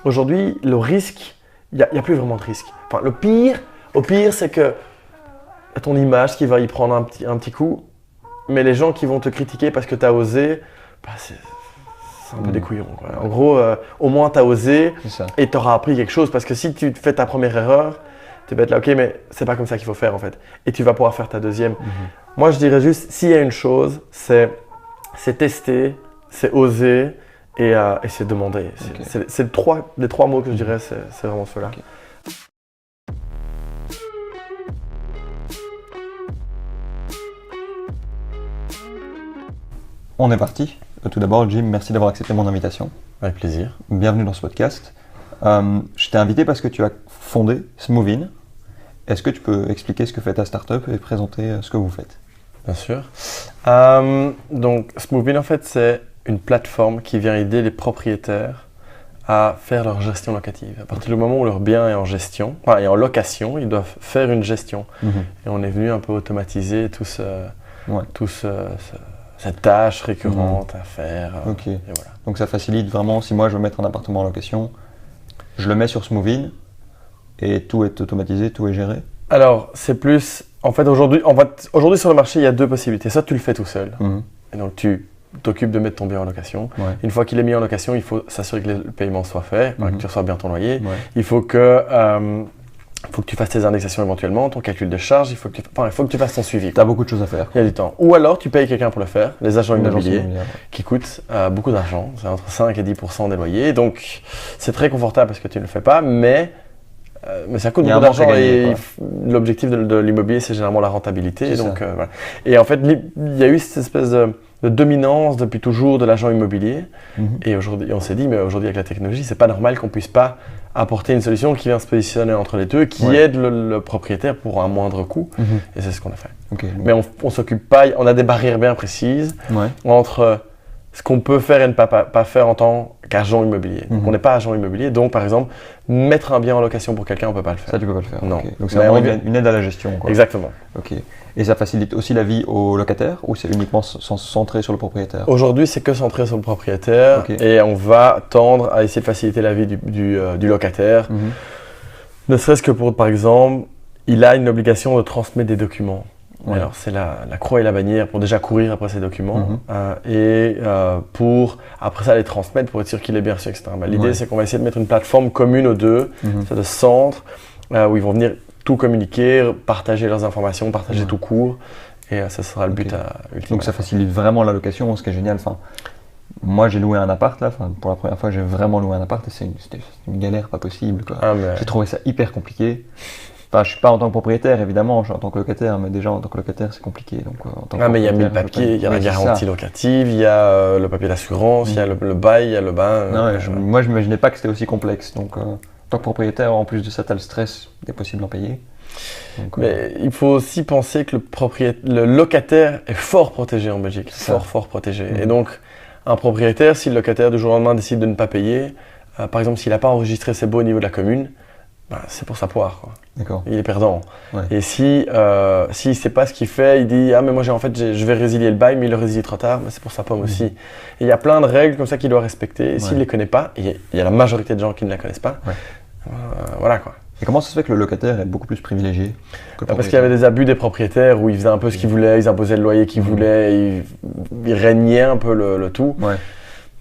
aujourd'hui, le risque, il n'y a plus vraiment de risque. Enfin, au pire, c'est que ton image qui va y prendre un petit coup, mais les gens qui vont te critiquer parce que tu as osé, c'est un peu des couillons, quoi. En gros, au moins tu as osé et tu auras appris quelque chose, parce que si tu fais ta première erreur, tu vas être là, ok, mais c'est pas comme ça qu'il faut faire en fait. Et tu vas pouvoir faire ta deuxième. Moi, je dirais juste, s'il y a une chose, c'est tester, c'est oser et c'est demander. C'est les trois mots que je dirais, c'est vraiment ceux-là. Okay. On est parti. Tout d'abord, Jim, merci d'avoir accepté mon invitation. Avec plaisir. Bienvenue dans ce podcast. Je t'ai invité parce que tu as fondé Smoovin. Est-ce que tu peux expliquer ce que fait ta startup et présenter ce que vous faites? Bien sûr. Donc, Smoovin, en fait, c'est une plateforme qui vient aider les propriétaires à faire leur gestion locative. À partir du moment où leur bien est en gestion, et en location, ils doivent faire une gestion. Et on est venu un peu automatiser cette tâche récurrente à faire. Ok. Et voilà. Donc ça facilite vraiment, si moi je veux mettre un appartement en location, je le mets sur Smoovin et tout est automatisé, tout est géré? Alors, c'est plus... En fait, aujourd'hui sur le marché, il y a deux possibilités. Soit tu le fais tout seul, et donc tu t'occupes de mettre ton bien en location. Une fois qu'il est mis en location, il faut s'assurer que le paiement soit fait, que tu reçois bien ton loyer. Il faut que tu fasses tes indexations éventuellement, ton calcul de charges, il faut que tu fasses ton suivi. Tu as beaucoup de choses à faire. Il y a du temps. Ou alors, tu payes quelqu'un pour le faire, les agents immobiliers, qui coûtent beaucoup d'argent. C'est entre 5 et 10% des loyers. Donc, c'est très confortable parce que tu ne le fais pas, mais ça coûte beaucoup d'argent et l'objectif de l'immobilier, c'est généralement la rentabilité. Et donc, voilà. Et en fait, il y a eu cette espèce de dominance depuis toujours de l'agent immobilier. Et aujourd'hui, on s'est dit, mais aujourd'hui avec la technologie, c'est pas normal qu'on puisse pas apporter une solution qui vient se positionner entre les deux, qui aide le propriétaire pour un moindre coût. Et c'est ce qu'on a fait. Okay. Mais on s'occupe pas, on a des barrières bien précises entre ce qu'on peut faire et ne pas faire en tant qu'agent immobilier. Donc on n'est pas agent immobilier, donc par exemple, mettre un bien en location pour quelqu'un, on ne peut pas le faire. Ça, tu ne peux pas le faire. Non. Okay. Donc c'est vraiment une aide à la gestion, quoi. Exactement. Ok. Et ça facilite aussi la vie aux locataires ou c'est uniquement centré sur le propriétaire? Aujourd'hui, c'est que centré sur le propriétaire et on va tendre à essayer de faciliter la vie du locataire. Ne serait-ce que pour, par exemple, il a une obligation de transmettre des documents. Alors, c'est la croix et la bannière pour déjà courir après ces documents pour, après ça, les transmettre pour être sûr qu'il est bien reçu, etc. L'idée, c'est qu'on va essayer de mettre une plateforme commune aux deux, c'est de centre où ils vont venir tout communiquer, partager leurs informations, partager tout court. Et ça sera le but ultime. Donc, ça facilite vraiment la location, ce qui est génial. Enfin, moi, j'ai loué un appart, là. Enfin, pour la première fois, j'ai vraiment loué un appart et c'était une galère pas possible, quoi. J'ai trouvé ça hyper compliqué. Enfin, je ne suis pas en tant que propriétaire, évidemment, je suis en tant que locataire, mais déjà en tant que locataire, c'est compliqué. Donc, mais il y a 1000 papiers, il y a la garantie locative, il y a le papier d'assurance, il y a le bail, il y a le bain. Moi, je n'imaginais pas que c'était aussi complexe. Donc, en tant que propriétaire, en plus de ça, tu as le stress des possibles impayés. Donc, mais il faut aussi penser que le locataire est fort protégé en Belgique, fort protégé. Et donc, un propriétaire, si le locataire du jour au lendemain décide de ne pas payer, par exemple, s'il n'a pas enregistré ses baux au niveau de la commune, c'est pour sa poire, quoi. D'accord. Il est perdant. Et s'il ne sait pas ce qu'il fait, il dit « Ah, mais moi, je vais résilier le bail, mais il le résilie trop tard. » C'est pour sa pomme aussi. Et il y a plein de règles comme ça qu'il doit respecter. Et s'il ne les connaît pas, et il y a la majorité de gens qui ne la connaissent pas, voilà, quoi. Et comment ça se fait que le locataire est beaucoup plus privilégié que le Parce qu'il y avait des abus des propriétaires où ils faisaient un peu ce qu'ils voulaient, ils imposaient le loyer qu'ils voulaient, ils régnaient un peu le tout.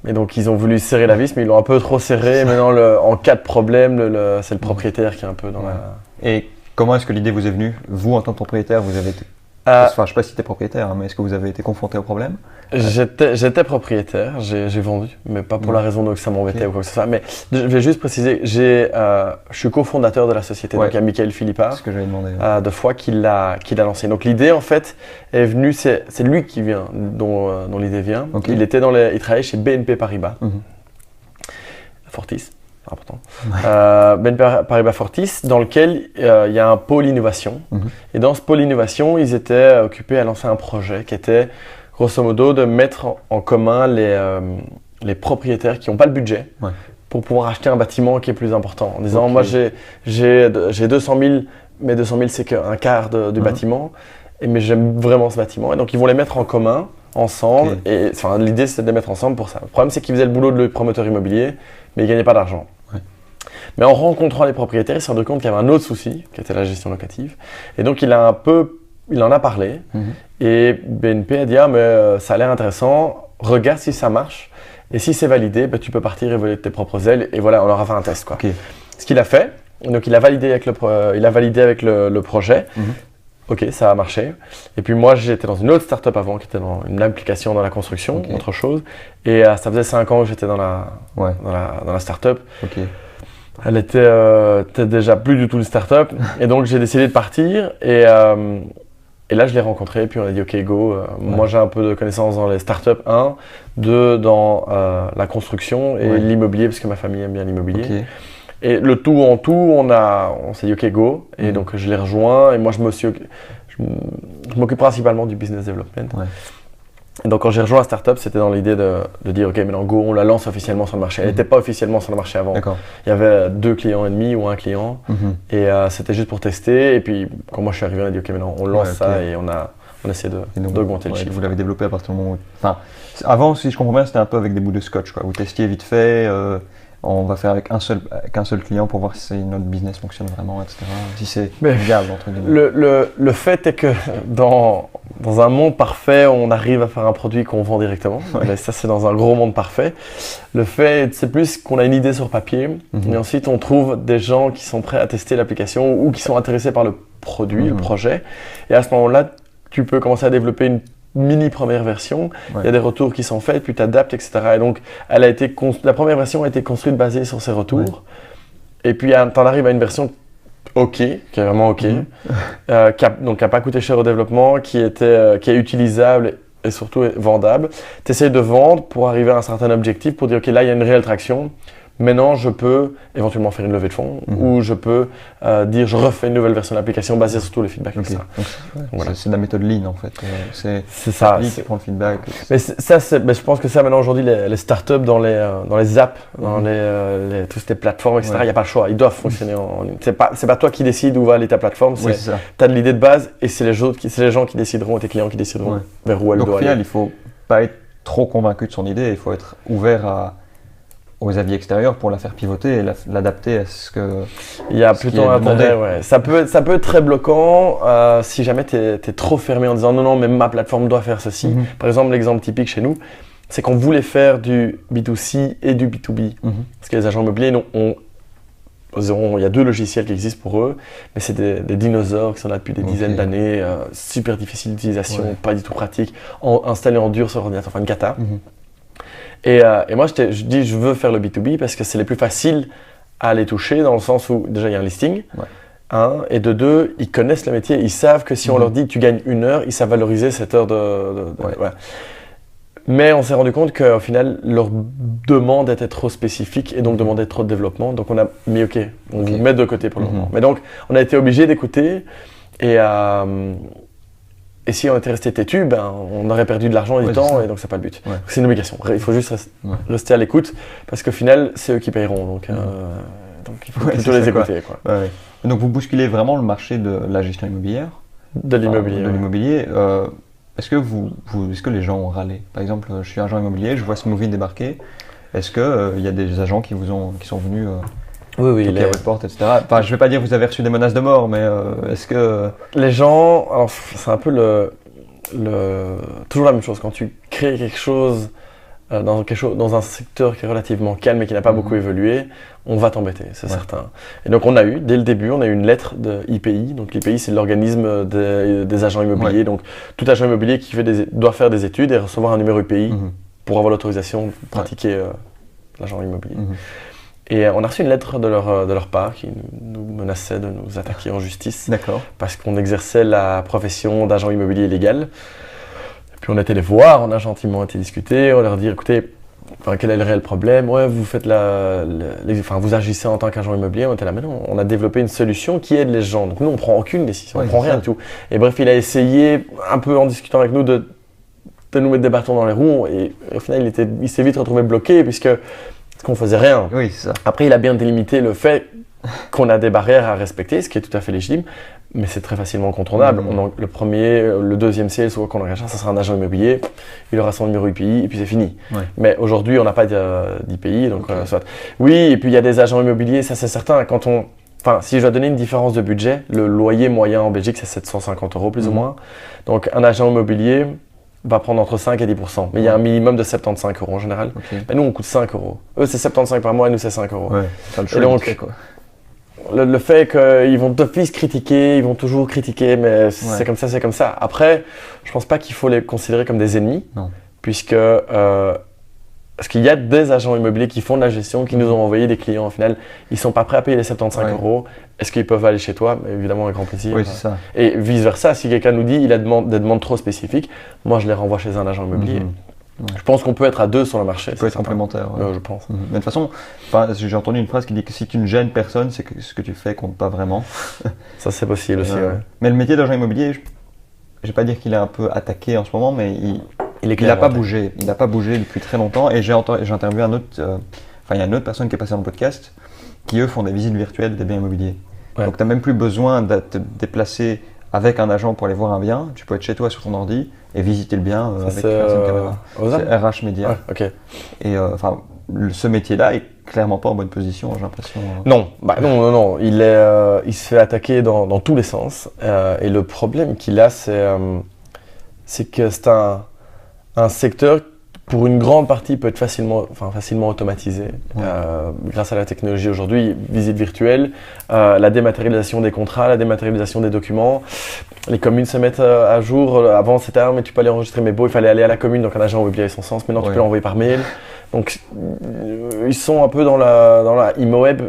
Et donc ils ont voulu serrer la vis, mais ils l'ont un peu trop serré. Maintenant, en cas de problème, c'est le propriétaire qui est un peu dans la... Et comment est-ce que l'idée vous est venue? Vous, en tant que propriétaire, vous avez été... Enfin, je ne sais pas si tu es propriétaire, mais est-ce que vous avez été confronté au problème? J'étais propriétaire, j'ai vendu, mais pas pour la raison que ça m'embêtait ou quoi que ce soit. Mais je vais juste préciser, je suis cofondateur de la société, donc il y a Michael Philippard, c'est ce que j'avais demandé, de fois qu'il l'a lancé. Donc l'idée en fait est venue, c'est lui qui vient, dont l'idée vient. Il travaillait chez BNP Paribas, Fortis. Important. BNP Paribas Fortis, dans lequel il y a un pôle innovation. Et dans ce pôle innovation, ils étaient occupés à lancer un projet qui était, grosso modo, de mettre en commun les propriétaires qui n'ont pas le budget pour pouvoir acheter un bâtiment qui est plus important. En disant, moi j'ai 200 000, mais 200 000 c'est qu'un quart du bâtiment, mais j'aime vraiment ce bâtiment. Et donc ils vont les mettre en commun, ensemble. Et l'idée c'était de les mettre ensemble pour ça. Le problème c'est qu'ils faisaient le boulot de promoteur immobilier, mais ils ne gagnaient pas d'argent. Mais en rencontrant les propriétaires, il s'est rendu compte qu'il y avait un autre souci, qui était la gestion locative. Et donc, il en a parlé. Et BNP a dit, ah, mais ça a l'air intéressant, regarde si ça marche. Et si c'est validé, tu peux partir et voler de tes propres ailes. Et voilà, on leur a fait un test, quoi. Ce qu'il a fait, donc il a validé avec le projet. Ok, ça a marché. Et puis moi, j'étais dans une autre start-up avant, qui était dans une application dans la construction, autre chose. Et ça faisait 5 ans que j'étais dans la start-up. Elle était déjà plus du tout une start-up. Et donc, j'ai décidé de partir. Et là, je l'ai rencontré. Et puis, on a dit, ok, go. Moi, j'ai un peu de connaissances dans les start-up, 1. 2, dans la construction et l'immobilier, parce que ma famille aime bien l'immobilier. Et le tout en tout, on s'est dit ok go, et donc je l'ai rejoint, et moi je m'occupe principalement du business development. Et donc quand j'ai rejoint la startup, c'était dans l'idée de dire ok maintenant go, on la lance officiellement sur le marché. Elle n'était pas officiellement sur le marché avant. Il y avait 2 clients et demi ou 1 client, et c'était juste pour tester. Et puis quand moi je suis arrivé, on a dit ok maintenant on lance ça, et on essaie d'augmenter le chiffre. Vous l'avez développé à partir du moment où... Enfin, avant, si je comprends bien, c'était un peu avec des bouts de scotch, quoi. Vous testiez vite fait. On va faire avec un seul client pour voir si notre business fonctionne vraiment, etc. Si c'est viable, entre guillemets. Le fait est que dans un monde parfait, on arrive à faire un produit qu'on vend directement. Mais ça, c'est dans un gros monde parfait. Le fait, c'est plus qu'on a une idée sur papier. Et ensuite, on trouve des gens qui sont prêts à tester l'application ou qui sont intéressés par le produit, le projet. Et à ce moment-là, tu peux commencer à développer une mini première version, il y a des retours qui sont faits, puis tu adaptes, etc. Et donc, la première version a été construite basée sur ces retours. Et puis, tu en arrives à une version OK, qui est vraiment OK, qui n'a pas coûté cher au développement, qui est utilisable et surtout vendable. Tu essaies de vendre pour arriver à un certain objectif, pour dire OK, là, il y a une réelle traction. Maintenant, je peux éventuellement faire une levée de fonds ou je peux dire je refais une nouvelle version de l'application basée sur tous les feedbacks. C'est de la méthode Lean en fait. C'est ça. Qui prend le feedback. Mais je pense que ça maintenant aujourd'hui les startups dans les apps, dans toutes ces plateformes, etc. Il n'y a pas le choix. Ils doivent fonctionner en ligne. C'est pas toi qui décides où va aller ta plateforme. Tu as de l'idée de base et c'est les gens qui décideront, tes clients qui décideront vers où elle doit aller. Donc au final, il ne faut pas être trop convaincu de son idée. Il faut être ouvert aux avis extérieurs pour la faire pivoter et l'adapter à ce que... Il y a plutôt intérêt, Ça peut être très bloquant si jamais tu es trop fermé en disant non, mais ma plateforme doit faire ceci. Par exemple, l'exemple typique chez nous, c'est qu'on voulait faire du B2C et du B2B. Parce que les agents immobiliers, il y a 2 logiciels qui existent pour eux, mais c'est des dinosaures qui sont là depuis des dizaines d'années, super difficiles d'utilisation, pas du tout pratique, installés en dur sur l'ordinateur, enfin une cata. Et moi, je dis, je veux faire le B2B parce que c'est les plus faciles à les toucher dans le sens où, déjà, il y a un listing. Et de 2, ils connaissent le métier. Ils savent que si on leur dit, tu gagnes 1 heure, ils savent valoriser cette heure voilà. Mais on s'est rendu compte qu'au final, leur demande était trop spécifique et donc demandait trop de développement. Donc, on a mis, on vous met de côté pour le moment. Mais donc, on a été obligé d'écouter et si on était resté têtu, on aurait perdu de l'argent et du temps, et donc c'est pas le but. C'est une obligation. Il faut juste rester à l'écoute, parce qu'au final, c'est eux qui payeront. Donc il faut plutôt les écouter. Et donc vous bousculez vraiment le marché de la gestion immobilière. De l'immobilier. Est-ce que les gens ont râlé? Par exemple, je suis agent immobilier, je vois Smoothie débarquer. Est-ce qu'il y a des agents qui sont venus les reports, etc. Enfin, je ne vais pas dire que vous avez reçu des menaces de mort, mais est-ce que... Les gens, alors c'est un peu toujours la même chose. Quand tu crées quelque chose dans un secteur qui est relativement calme et qui n'a pas beaucoup évolué, on va t'embêter, c'est certain. Et donc dès le début, on a eu une lettre de IPI. Donc l'IPI, c'est l'organisme des agents immobiliers. Donc tout agent immobilier qui doit faire des études et recevoir un numéro IPI pour avoir l'autorisation de pratiquer l'agent immobilier. Et on a reçu une lettre de leur part qui nous menaçait de nous attaquer en justice parce qu'on exerçait la profession d'agent immobilier illégal. Et puis on a été les voir, on a gentiment été discuter, on leur dit écoutez, quel est le réel problème? Vous faites vous agissez en tant qu'agent immobilier. On était là, mais non, on a développé une solution qui aide les gens. Donc nous, on prend aucune décision, on prend rien du tout. Et bref, il a essayé, un peu en discutant avec nous, de nous mettre des bâtons dans les roues. Et au final, il s'est vite retrouvé bloqué puisque qu'on faisait rien. Oui, c'est ça. Après, il a bien délimité le fait qu'on a des barrières à respecter, ce qui est tout à fait légitime, mais c'est très facilement contournable. Le premier, le deuxième sales, soit qu'on engage, ça sera un agent immobilier, il aura son numéro IPI et puis c'est fini. Ouais. Mais aujourd'hui, on n'a pas d'IPI, donc soit. Oui, et puis il y a des agents immobiliers, ça c'est certain. Enfin, si je dois donner une différence de budget, le loyer moyen en Belgique, c'est 750 € plus ou moins. Donc un agent immobilier va prendre entre 5 et 10%. Mais il y a un minimum de 75 € en général. Okay. Mais nous, on coûte 5 €. Eux, c'est 75 par mois et nous, c'est 5 €. Ouais, et donc, le fait qu'ils vont d'office critiquer, ils vont toujours critiquer, mais c'est comme ça, c'est comme ça. Après, je pense pas qu'il faut les considérer comme des ennemis, puisque parce qu'il y a des agents immobiliers qui font de la gestion, qui nous ont envoyé des clients. Au final, ils sont pas prêts à payer les 75 €. Est-ce qu'ils peuvent aller chez toi? Évidemment, avec grand plaisir. Oui, c'est ça. Et vice-versa, si quelqu'un nous dit qu'il a des demandes trop spécifiques, moi, je les renvoie chez un agent immobilier. Je pense qu'on peut être à deux sur le marché. Ça peut être complémentaire. Je pense. Mais de toute façon, j'ai entendu une phrase qui dit que si tu ne gênes personne, c'est que ce que tu fais compte pas vraiment. Ça, c'est possible aussi, Mais le métier d'agent immobilier, je ne vais pas dire qu'il est un peu attaqué en ce moment, mais il n'a pas bougé. Il n'a pas bougé depuis très longtemps. Et j'ai interviewé il y a une autre personne qui est passée dans le podcast qui, eux, font des visites virtuelles des biens immobiliers. Ouais. Donc, tu n'as même plus besoin de te déplacer avec un agent pour aller voir un bien. Tu peux être chez toi sur ton ordi et visiter le bien avec une caméra. C'est RH Média. Ouais, okay. Et ce métier-là est clairement pas en bonne position, j'ai l'impression. Non. Il se fait attaquer dans tous les sens. Et le problème qu'il a, c'est que c'est un secteur pour une grande partie peut être facilement automatisé grâce à la technologie aujourd'hui, visite virtuelle, la dématérialisation des contrats, la dématérialisation des documents. Les communes se mettent à jour. Avant c'était mais tu peux aller enregistrer mes baux, il fallait aller à la commune, donc un agent immobilier son sens. Maintenant tu peux l'envoyer par mail. Donc ils sont un peu dans la ImoWeb,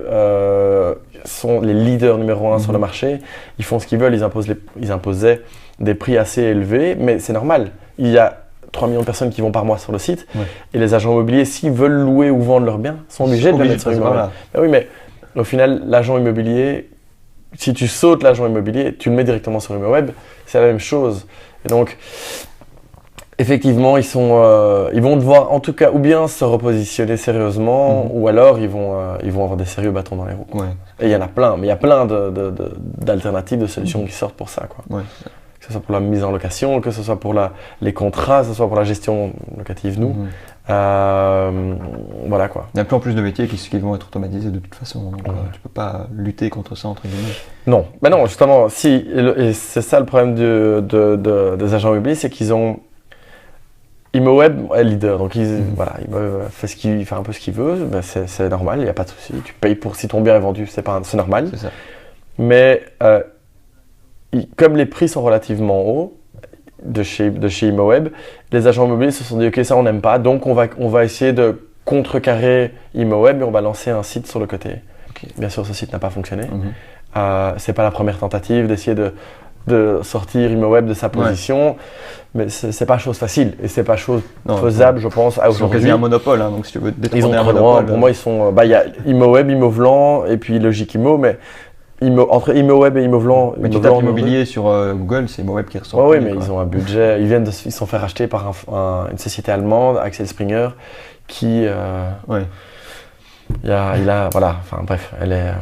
sont les leaders numéro 1 sur le marché. Ils font ce qu'ils veulent, ils imposaient des prix assez élevés, mais c'est normal. Il y a 3 millions de personnes qui vont par mois sur le site. Et les agents immobiliers, s'ils veulent louer ou vendre leurs biens, sont obligés de le mettre sur ImoWeb. Oui, mais au final, l'agent immobilier, si tu sautes l'agent immobilier, tu le mets directement sur ImoWeb, c'est la même chose. Et donc, effectivement, ils vont devoir, en tout cas, ou bien se repositionner sérieusement, ou alors ils vont avoir des sérieux bâtons dans les roues. Et il y en a plein, mais il y a plein d'alternatives, de solutions qui sortent pour ça, quoi. Que ce soit pour la mise en location, que ce soit pour les contrats, que ce soit pour la gestion locative, nous. Voilà quoi. Il y a de plus en plus de métiers qui vont être automatisés de toute façon, donc tu ne peux pas lutter contre ça entre guillemets. Non, mais non, justement, et c'est ça le problème des agents immobiliers, c'est qu'ils ont ImoWeb est leader, donc ImoWeb fait un peu ce qu'il veut, c'est normal, il n'y a pas de souci. Tu payes si ton bien est vendu, c'est normal. C'est ça. Mais comme les prix sont relativement hauts de chez ImoWeb, les agents immobiliers se sont dit ok, ça on n'aime pas, donc on va essayer de contrecarrer ImoWeb et on va lancer un site sur le côté. Bien sûr, ce site n'a pas fonctionné. C'est pas la première tentative d'essayer de sortir ImoWeb de sa position, mais c'est pas chose facile et c'est pas chose faisable, je pense, à aujourd'hui. Ils ont quasi un monopole, donc si tu veux détrôner un monopole. Pour moi, ils sont, il y a ImoWeb, Imovlan et puis Logic Imo, mais entre ImoWeb et Imovlan. Mais tu tapes immobilier sur Google, c'est ImoWeb qui ressort. Oui, mais ils ont un budget. Ils se sont fait racheter par une société allemande, Axel Springer, qui. Voilà. Enfin bref, elle est.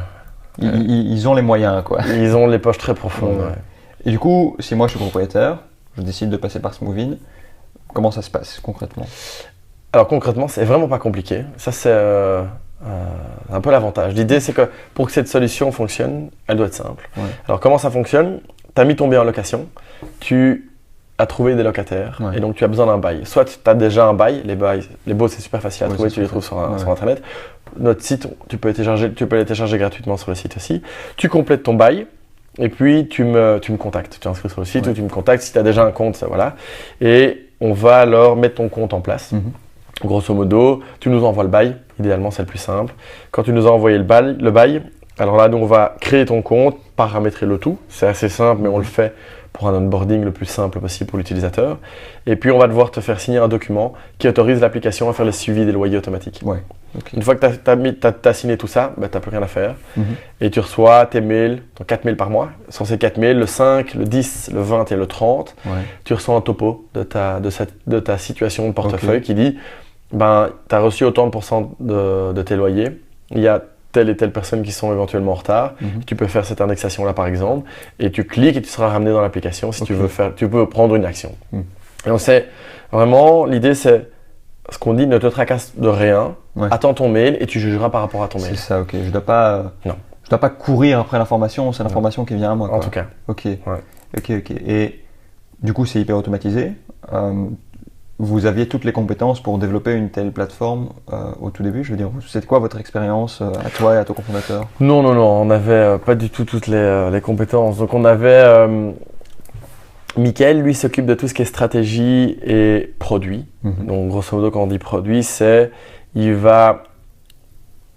Ils ont les moyens, quoi. Ils ont les poches très profondes. Et du coup, si moi je suis propriétaire, je décide de passer par Smoovein, comment ça se passe concrètement? Alors concrètement, c'est vraiment pas compliqué. Ça c'est un peu l'avantage. L'idée c'est que pour que cette solution fonctionne, elle doit être simple. Alors comment ça fonctionne? Tu as mis ton bien en location, tu as trouvé des locataires et donc tu as besoin d'un bail. Soit tu as déjà un bail, les baux c'est super facile à trouver, tu les trouves sur internet. Notre site, tu peux les télécharger gratuitement sur le site aussi. Tu complètes ton bail. Et puis tu me contactes, tu t'inscris sur le site ou tu me contactes si tu as déjà un compte, voilà. Et on va alors mettre ton compte en place. Grosso modo, tu nous envoies le bail, idéalement c'est le plus simple. Quand tu nous as envoyé le bail, alors là nous on va créer ton compte, paramétrer le tout. C'est assez simple mais on le fait pour un onboarding le plus simple possible pour l'utilisateur. Et puis on va devoir te faire signer un document qui autorise l'application à faire le suivi des loyers automatiques. Une fois que tu as signé tout ça, tu n'as plus rien à faire. Et tu reçois tes mails, 4 mails par mois. Sur ces 4 mails, le 5, le 10, le 20 et le 30, tu reçois un topo de ta situation de portefeuille qui dit tu as reçu autant de pourcents de tes loyers. Il y a telle et telle personne qui sont éventuellement en retard. Tu peux faire cette indexation-là par exemple, et tu cliques et tu seras ramené dans l'application si tu peux prendre une action. Et donc c'est vraiment, l'idée c'est ce qu'on dit, ne te tracasse de rien, attends ton mail et tu jugeras par rapport à ton mail. C'est ça, ok. Je dois pas courir après l'information, c'est l'information qui vient à moi. En tout cas. Ok. Et du coup c'est hyper automatisé. Vous aviez toutes les compétences pour développer une telle plateforme au tout début, je veux dire, c'est quoi votre expérience à toi et à ton cofondateur? Non, on n'avait pas du tout toutes les compétences. Donc on avait, Mickaël, lui, s'occupe de tout ce qui est stratégie et produit. Donc grosso modo, quand on dit produit, il va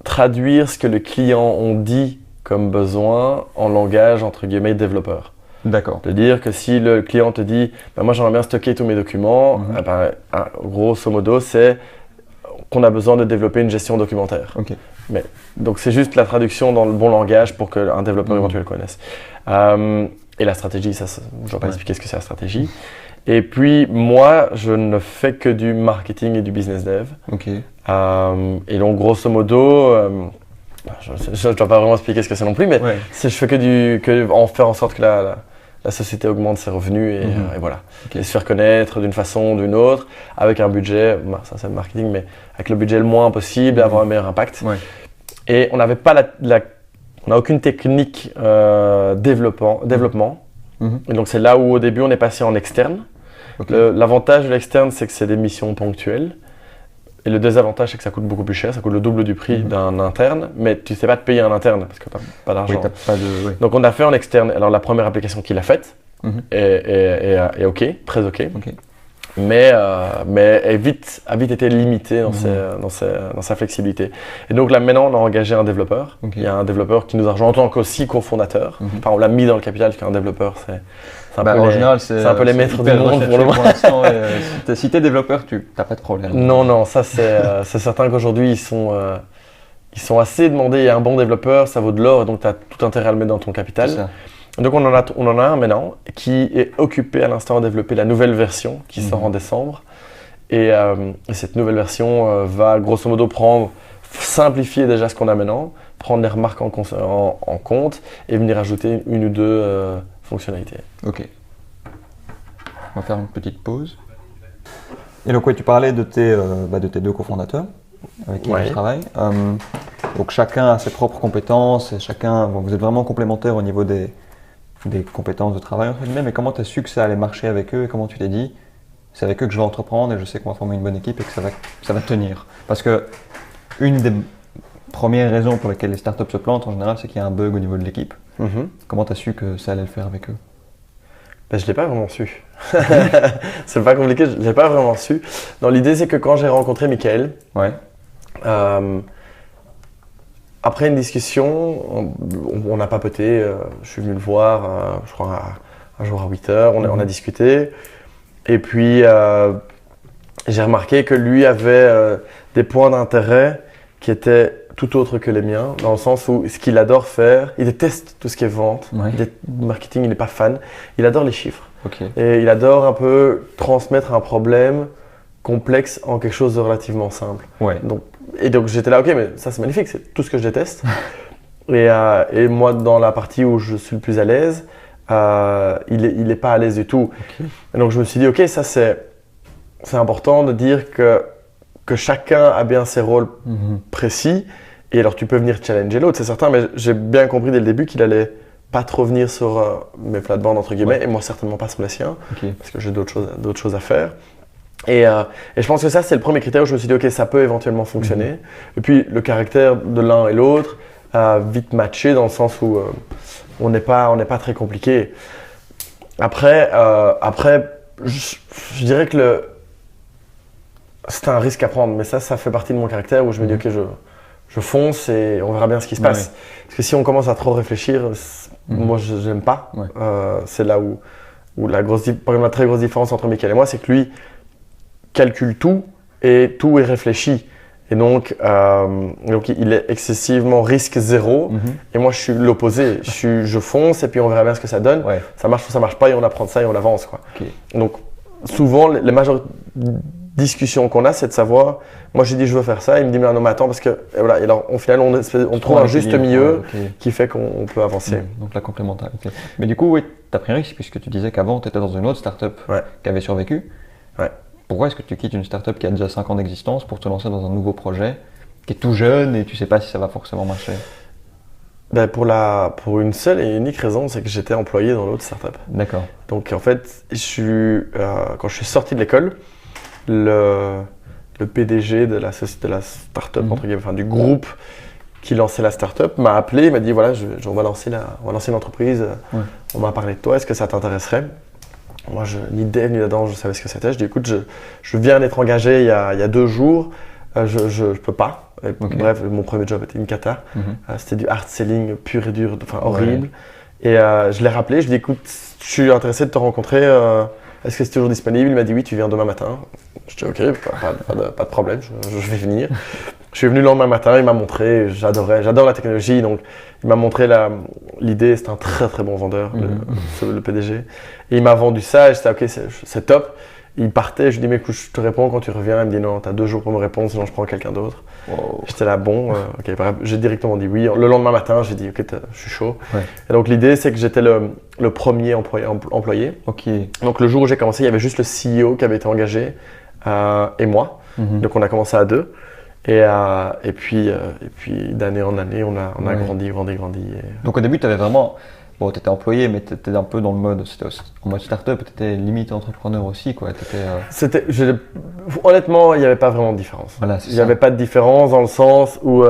traduire ce que le client ont dit comme besoin en langage, entre guillemets, développeur. D'accord. C'est-à-dire que si le client te dit moi j'aimerais bien stocker tous mes documents, grosso modo c'est qu'on a besoin de développer une gestion documentaire. Donc c'est juste la traduction dans le bon langage pour qu'un développeur éventuel connaisse. Et la stratégie, ça, je ne vais pas expliquer ce que c'est la stratégie. Et puis moi je ne fais que du marketing et du business dev. Et donc grosso modo, je ne dois pas vraiment expliquer ce que c'est non plus, mais je fais que en faire en sorte que la société augmente ses revenus et voilà. Et se faire connaître d'une façon ou d'une autre, avec un budget, ça c'est le marketing, mais avec le budget le moins possible, avoir un meilleur impact. Et on n'avait pas on n'a aucune technique développement. Et donc c'est là où au début on est passé en externe. L'avantage de l'externe, c'est que c'est des missions ponctuelles. Et le désavantage, c'est que ça coûte beaucoup plus cher, ça coûte le double du prix d'un interne, mais tu ne sais pas te payer un interne parce que tu n'as pas d'argent. Donc on a fait en externe. Alors la première application qu'il a faite est OK, très OK. Mais a vite été limitée dans sa flexibilité. Et donc là maintenant on a engagé un développeur. Il y a un développeur qui nous a rejoint en tant qu'aussi cofondateur. Enfin on l'a mis dans le capital parce qu'un développeur c'est un peu les maîtres du monde pour le moment. Si tu es développeur, tu n'as pas de problème. Non, ça c'est certain qu'aujourd'hui ils sont assez demandés. Il y a un bon développeur, ça vaut de l'or et donc tu as tout intérêt à le mettre dans ton capital. Donc on en a un maintenant qui est occupé à l'instant à développer la nouvelle version qui sort en décembre. Et cette nouvelle version va grosso modo simplifier déjà ce qu'on a maintenant, prendre les remarques en compte et venir ajouter une ou deux fonctionnalités. Ok. On va faire une petite pause. Et donc tu parlais de tes deux cofondateurs avec qui tu travailles. Donc chacun a ses propres compétences et vous êtes vraiment complémentaires au niveau des compétences de travail entre guillemets, mais comment tu as su que ça allait marcher avec eux et comment tu t'es dit c'est avec eux que je vais entreprendre et je sais qu'on va former une bonne équipe et que ça va tenir? Parce que une des premières raisons pour lesquelles les startups se plantent en général, c'est qu'il y a un bug au niveau de l'équipe. Comment tu as su que ça allait le faire avec eux? Je ne l'ai pas vraiment su. C'est pas compliqué, je ne l'ai pas vraiment su. L'idée c'est que quand j'ai rencontré Mickaël, après une discussion, on a papoté, je suis venu le voir, je crois un jour à 8h, on a discuté. Et puis j'ai remarqué que lui avait des points d'intérêt qui étaient tout autres que les miens, dans le sens où ce qu'il adore faire, il déteste tout ce qui est vente, marketing, il n'est pas fan, il adore les chiffres. Et il adore un peu transmettre un problème complexe en quelque chose de relativement simple. Donc j'étais là, ok, mais ça c'est magnifique, c'est tout ce que je déteste. Et moi, dans la partie où je suis le plus à l'aise, il est pas à l'aise du tout. Et donc je me suis dit, ok, ça c'est important de dire que chacun a bien ses rôles précis. Et alors tu peux venir challenger l'autre, c'est certain, mais j'ai bien compris dès le début qu'il allait pas trop venir sur mes plates-bandes entre guillemets, et moi certainement pas sur les siens, parce que j'ai d'autres choses à faire. Et je pense que ça c'est le premier critère où je me suis dit ok, ça peut éventuellement fonctionner. Et puis le caractère de l'un et l'autre a vite matché dans le sens où on n'est pas très compliqué. Après je dirais que c'est un risque à prendre, mais ça fait partie de mon caractère où je me dis ok, je fonce et on verra bien ce qui se passe. Parce que si on commence à trop réfléchir, moi je n'aime pas. C'est là où la très grosse différence entre Mickaël et moi, c'est que lui calcule tout et tout est réfléchi. Et donc il est excessivement risque zéro. Et moi je suis l'opposé. Je fonce et puis on verra bien ce que ça donne. Ça marche ou ça marche pas et on apprend de ça et on avance. Donc souvent, les majorités discussion qu'on a, c'est de savoir, moi j'ai dit je veux faire ça, il me dit mais non mais attends parce que, et voilà, et alors au final on trouve un juste milieu qui fait qu'on peut avancer. Donc la complémentarité. Mais du coup, oui, tu as pris un risque puisque tu disais qu'avant tu étais dans une autre startup qui avait survécu. Ouais. Pourquoi est-ce que tu quittes une startup qui a déjà 5 ans d'existence pour te lancer dans un nouveau projet qui est tout jeune et tu sais pas si ça va forcément marcher? Ben pour une seule et unique raison, c'est que j'étais employé dans l'autre startup. D'accord. Donc en fait, quand je suis sorti de l'école, le PDG de la startup, entre guillemets, enfin du groupe qui lançait la startup, m'a appelé, il m'a dit voilà, on va lancer une entreprise, on m'a parlé de toi, est-ce que ça t'intéresserait? Moi, ni dev ni là-dedans, je savais ce que c'était. Je dis écoute, je viens d'être engagé il y a 2 jours, je peux pas. Bref, mon premier job était une cata. C'était du hard selling pur et dur, enfin horrible. Et je l'ai rappelé, je lui ai dit écoute, je suis intéressé de te rencontrer. Est-ce que c'est toujours disponible? Il m'a dit oui, tu viens demain matin. Je dis ok, pas de problème, je vais venir. Je suis venu le lendemain matin, il m'a montré, j'adore la technologie, donc il m'a montré l'idée, c'était un très très bon vendeur, le PDG. Et il m'a vendu ça et j'étais ok, c'est top. Il partait, je lui dis mais écoute, je te réponds quand tu reviens. Il me dit non, t'as 2 jours pour me répondre, sinon je prends quelqu'un d'autre. Wow. J'étais là bon, ok, bref, j'ai directement dit oui. Le lendemain matin, j'ai dit ok, je suis chaud. Et donc l'idée c'est que j'étais le premier employé. Donc le jour où j'ai commencé, il y avait juste le CEO qui avait été engagé et moi. Donc on a commencé à 2. Et puis d'année en année, on a grandi. Donc au début, tu avais vraiment... Bon, tu étais employé, mais tu étais un peu dans le mode... En mode start-up, tu étais limite entrepreneur aussi, quoi. Honnêtement, il n'y avait pas vraiment de différence. Voilà, il n'y avait pas de différence dans le sens où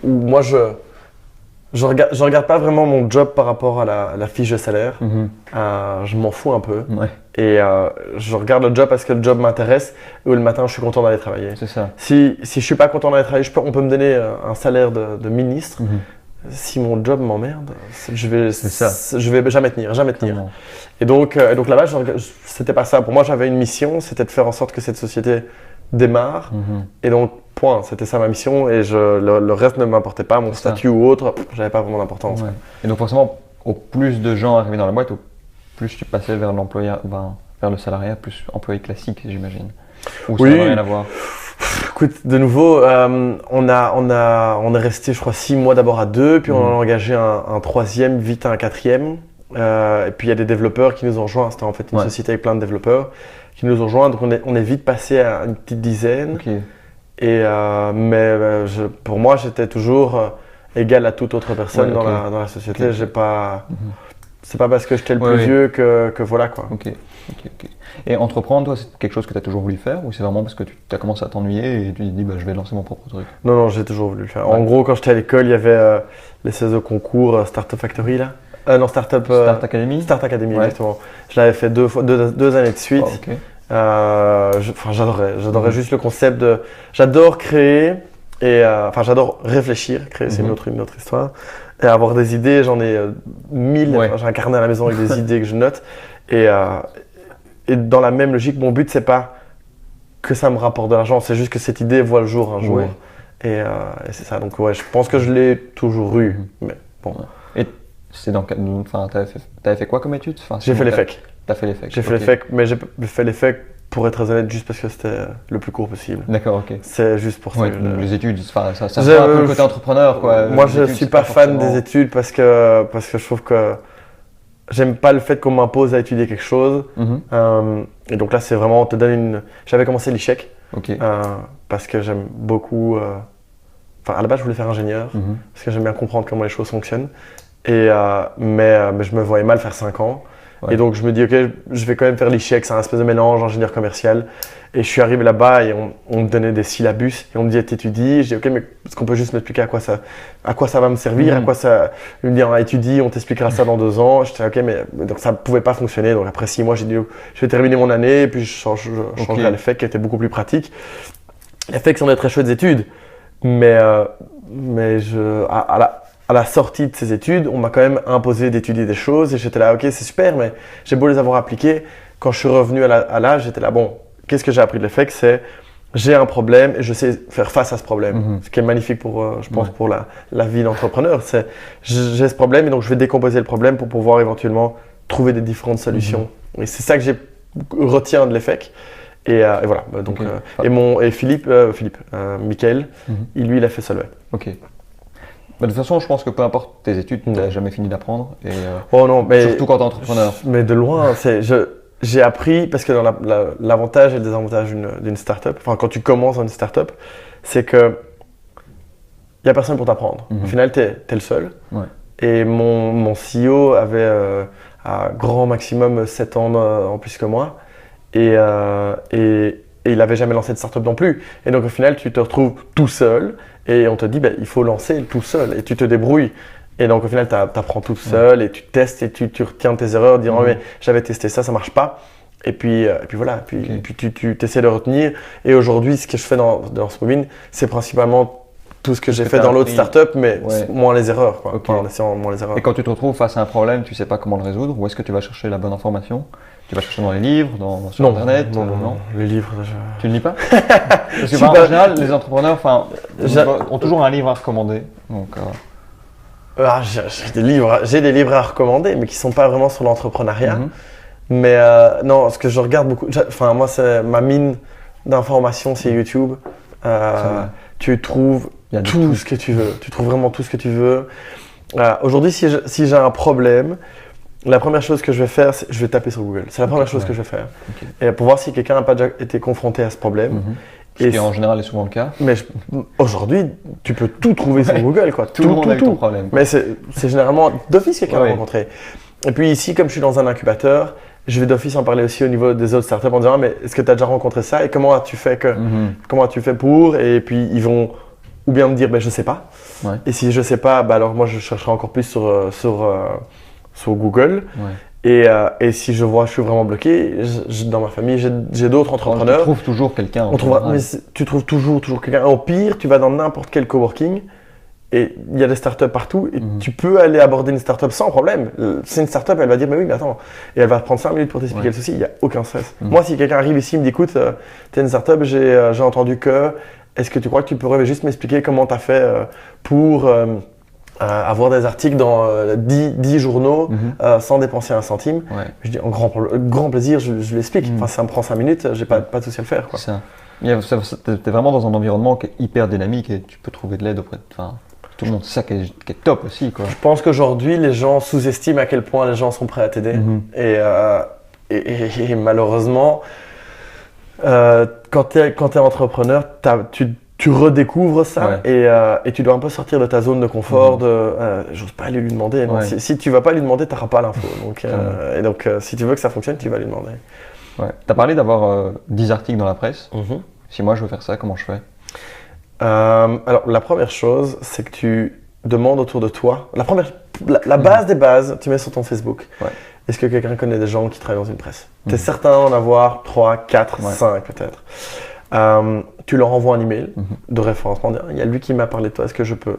moi, je regarde pas vraiment mon job par rapport à la fiche de salaire. Je m'en fous un peu. Et je regarde le job parce que le job m'intéresse et où le matin je suis content d'aller travailler. C'est ça. Si je suis pas content d'aller travailler, on peut me donner un salaire de ministre. Si mon job m'emmerde, je vais jamais tenir. Et donc là-bas, c'était pas ça. Pour moi, j'avais une mission, c'était de faire en sorte que cette société démarre. Et donc, point, c'était ça ma mission. Et le reste ne m'importait pas, mon statut ou autre, j'avais pas vraiment d'importance. Et donc forcément, au plus de gens arrivaient dans la boîte, au plus tu passais vers vers le salariat, plus employé classique, j'imagine. Ou ça n'a rien à voir. Écoute, de nouveau, on est resté, je crois, 6 mois d'abord à 2, puis on en a engagé un 3e, vite un 4e. Et puis il y a des développeurs qui nous ont rejoints. C'était en fait une société avec plein de développeurs qui nous ont rejoints. Donc on est vite passé à une petite dizaine. Et pour moi, j'étais toujours égal à toute autre personne dans la société. J'ai pas. C'est pas parce que j'étais le plus vieux que voilà quoi. Ok. Et entreprendre, toi, c'est quelque chose que tu as toujours voulu faire ou c'est vraiment parce que tu as commencé à t'ennuyer et tu t'es dit je vais lancer mon propre truc? Non, j'ai toujours voulu le faire. En gros, quand j'étais à l'école, il y avait les 16 concours Startup Factory là. Non, Startup Academy. Start Academy, exactement. Je l'avais fait 2 années de suite. J'adorais juste le concept de. J'adore créer et j'adore réfléchir. Créer, c'est une autre histoire. Et avoir des idées, j'en ai 1000. J'ai un carnet à la maison avec des idées que je note. Et dans la même logique, mon but, c'est pas que ça me rapporte de l'argent, c'est juste que cette idée voit le jour un jour. Et c'est ça. Donc, je pense que je l'ai toujours eu. Mais bon. Et c'est t'avais fait quoi comme études? J'ai fait les FEC. T'as fait les FEC? J'ai fait les FEC, mais j'ai fait les FEC pour être très honnête, juste parce que c'était le plus court possible. D'accord, ok. C'est juste pour ça. Les études, ça fait un peu le côté entrepreneur, quoi. Moi, je suis pas fan des études parce que je trouve que j'aime pas le fait qu'on m'impose à étudier quelque chose. Et donc là, c'est vraiment, on te donne J'avais commencé l'ICHEC parce que j'aime beaucoup. À la base, je voulais faire ingénieur parce que j'aime bien comprendre comment les choses fonctionnent. Mais je me voyais mal faire 5 ans. Et donc, je me dis, ok, je vais quand même faire l'ICHEC, c'est un espèce de mélange ingénieur commercial. Et je suis arrivé là-bas et on me donnait des syllabus et on me dit, t'étudies. Je dis, ok, mais est-ce qu'on peut juste m'expliquer à quoi ça va me servir, à quoi ça. Il me dit, on étudie, on t'expliquera ça dans 2 ans. J'étais, ok, mais donc ça ne pouvait pas fonctionner. Donc après 6 mois, j'ai dit, je vais terminer mon année et puis je changerai à l'EFEC qui était beaucoup plus pratique. L'EFEC, c'en est très chouettes études. Mais à la sortie de ces études, on m'a quand même imposé d'étudier des choses et j'étais là, ok, c'est super, mais j'ai beau les avoir appliquées. Quand je suis revenu à l'âge, j'étais là, bon, qu'est-ce que j'ai appris de l'EFEC? C'est j'ai un problème et je sais faire face à ce problème. Ce qui est magnifique pour, je pense, pour la vie d'entrepreneur. C'est j'ai ce problème et donc je vais décomposer le problème pour pouvoir éventuellement trouver des différentes solutions. Et c'est ça que j'ai retiens de l'EFEC. Et voilà. Donc, et Philippe, Michael, lui, il a fait Solvay. Ok. De toute façon, je pense que peu importe tes études, tu n'as jamais fini d'apprendre. Oh non, mais surtout quand tu es entrepreneur. Mais de loin, j'ai appris, parce que dans l'avantage et le désavantage d'une startup, enfin quand tu commences dans une startup, c'est que il n'y a personne pour t'apprendre. Au final, tu es le seul. Ouais. Et mon CEO avait à grand maximum 7 ans en plus que moi. Et il n'avait jamais lancé de startup non plus. Et donc au final, tu te retrouves tout seul et on te dit il faut lancer tout seul et tu te débrouilles. Et donc au final, tu apprends tout seul et tu testes et tu retiens tes erreurs, disant mais j'avais testé ça, ça marche pas. Et puis voilà, et puis tu essaies de retenir. Et aujourd'hui, ce que je fais dans Smobin, c'est principalement tout ce que j'ai fait dans l'autre startup, mais moins les erreurs, quoi. Okay. En essayant moins les erreurs. Et quand tu te retrouves face à un problème, tu sais pas comment le résoudre, où est-ce que tu vas chercher la bonne information? Tu vas chercher dans les livres, sur Internet? Non, les livres déjà. Tu ne lis pas? Parce que en général, les entrepreneurs ont toujours un livre à recommander. Donc, j'ai des livres à recommander, mais qui sont pas vraiment sur l'entrepreneuriat. Mais non, ce que je regarde beaucoup, moi c'est ma mine d'informations, c'est YouTube. Tu trouves tout ce que tu veux. Tu trouves vraiment tout ce que tu veux. Aujourd'hui, si j'ai un problème, la première chose que je vais faire, c'est je vais taper sur Google. C'est la première chose que je vais faire. Et pour voir si quelqu'un n'a pas déjà été confronté à ce problème. Ce qui en général est souvent le cas. Mais aujourd'hui, tu peux tout trouver sur Google, quoi. Tout le monde a ton problème. Mais c'est généralement d'office quelqu'un à rencontrer. Et puis ici, comme je suis dans un incubateur, je vais d'office en parler aussi au niveau des autres startups en disant mais est-ce que tu as déjà rencontré ça et comment as-tu fait pour, et puis ils vont ou bien me dire je sais pas. Et si je sais pas, alors moi je chercherai encore plus sur Google. Et si je vois je suis vraiment bloqué, dans ma famille j'ai d'autres entrepreneurs. Tu trouves toujours quelqu'un. Tu trouves toujours quelqu'un. Au pire, tu vas dans n'importe quel coworking. Et il y a des startups partout et tu peux aller aborder une startup sans problème. C'est une startup, elle va dire mais oui, mais attends. Et elle va te prendre 5 minutes pour t'expliquer le souci, il n'y a aucun stress. Moi, si quelqu'un arrive ici et me dit écoute, tu es une startup, j'ai entendu que, est-ce que tu crois que tu pourrais juste m'expliquer comment tu as fait pour avoir des articles dans 10 journaux sans dépenser un centime? Je dis en grand plaisir, je l'explique. Enfin, ça me prend 5 minutes, j'ai pas de souci à le faire, quoi. Tu es vraiment dans un environnement qui est hyper dynamique et tu peux trouver de l'aide auprès de. Tout le monde, c'est ça qui est top aussi, quoi. Je pense qu'aujourd'hui, les gens sous-estiment à quel point les gens sont prêts à t'aider. Et malheureusement, quand tu es entrepreneur, tu redécouvres ça et tu dois un peu sortir de ta zone de confort. J'ose pas aller lui demander. Non. Si tu vas pas lui demander, tu n'auras pas l'info. Donc, si tu veux que ça fonctionne, tu vas lui demander. Tu as parlé d'avoir 10 articles dans la presse. Si moi je veux faire ça, comment je fais? Alors, la première chose, c'est que tu demandes autour de toi. La base des bases, tu mets sur ton Facebook. Est-ce que quelqu'un connaît des gens qui travaillent dans une presse? Tu es certain d'en avoir 3, 4, 5 peut-être. Tu leur envoies un email de référencement. Il y a lui qui m'a parlé de toi, est-ce que je peux?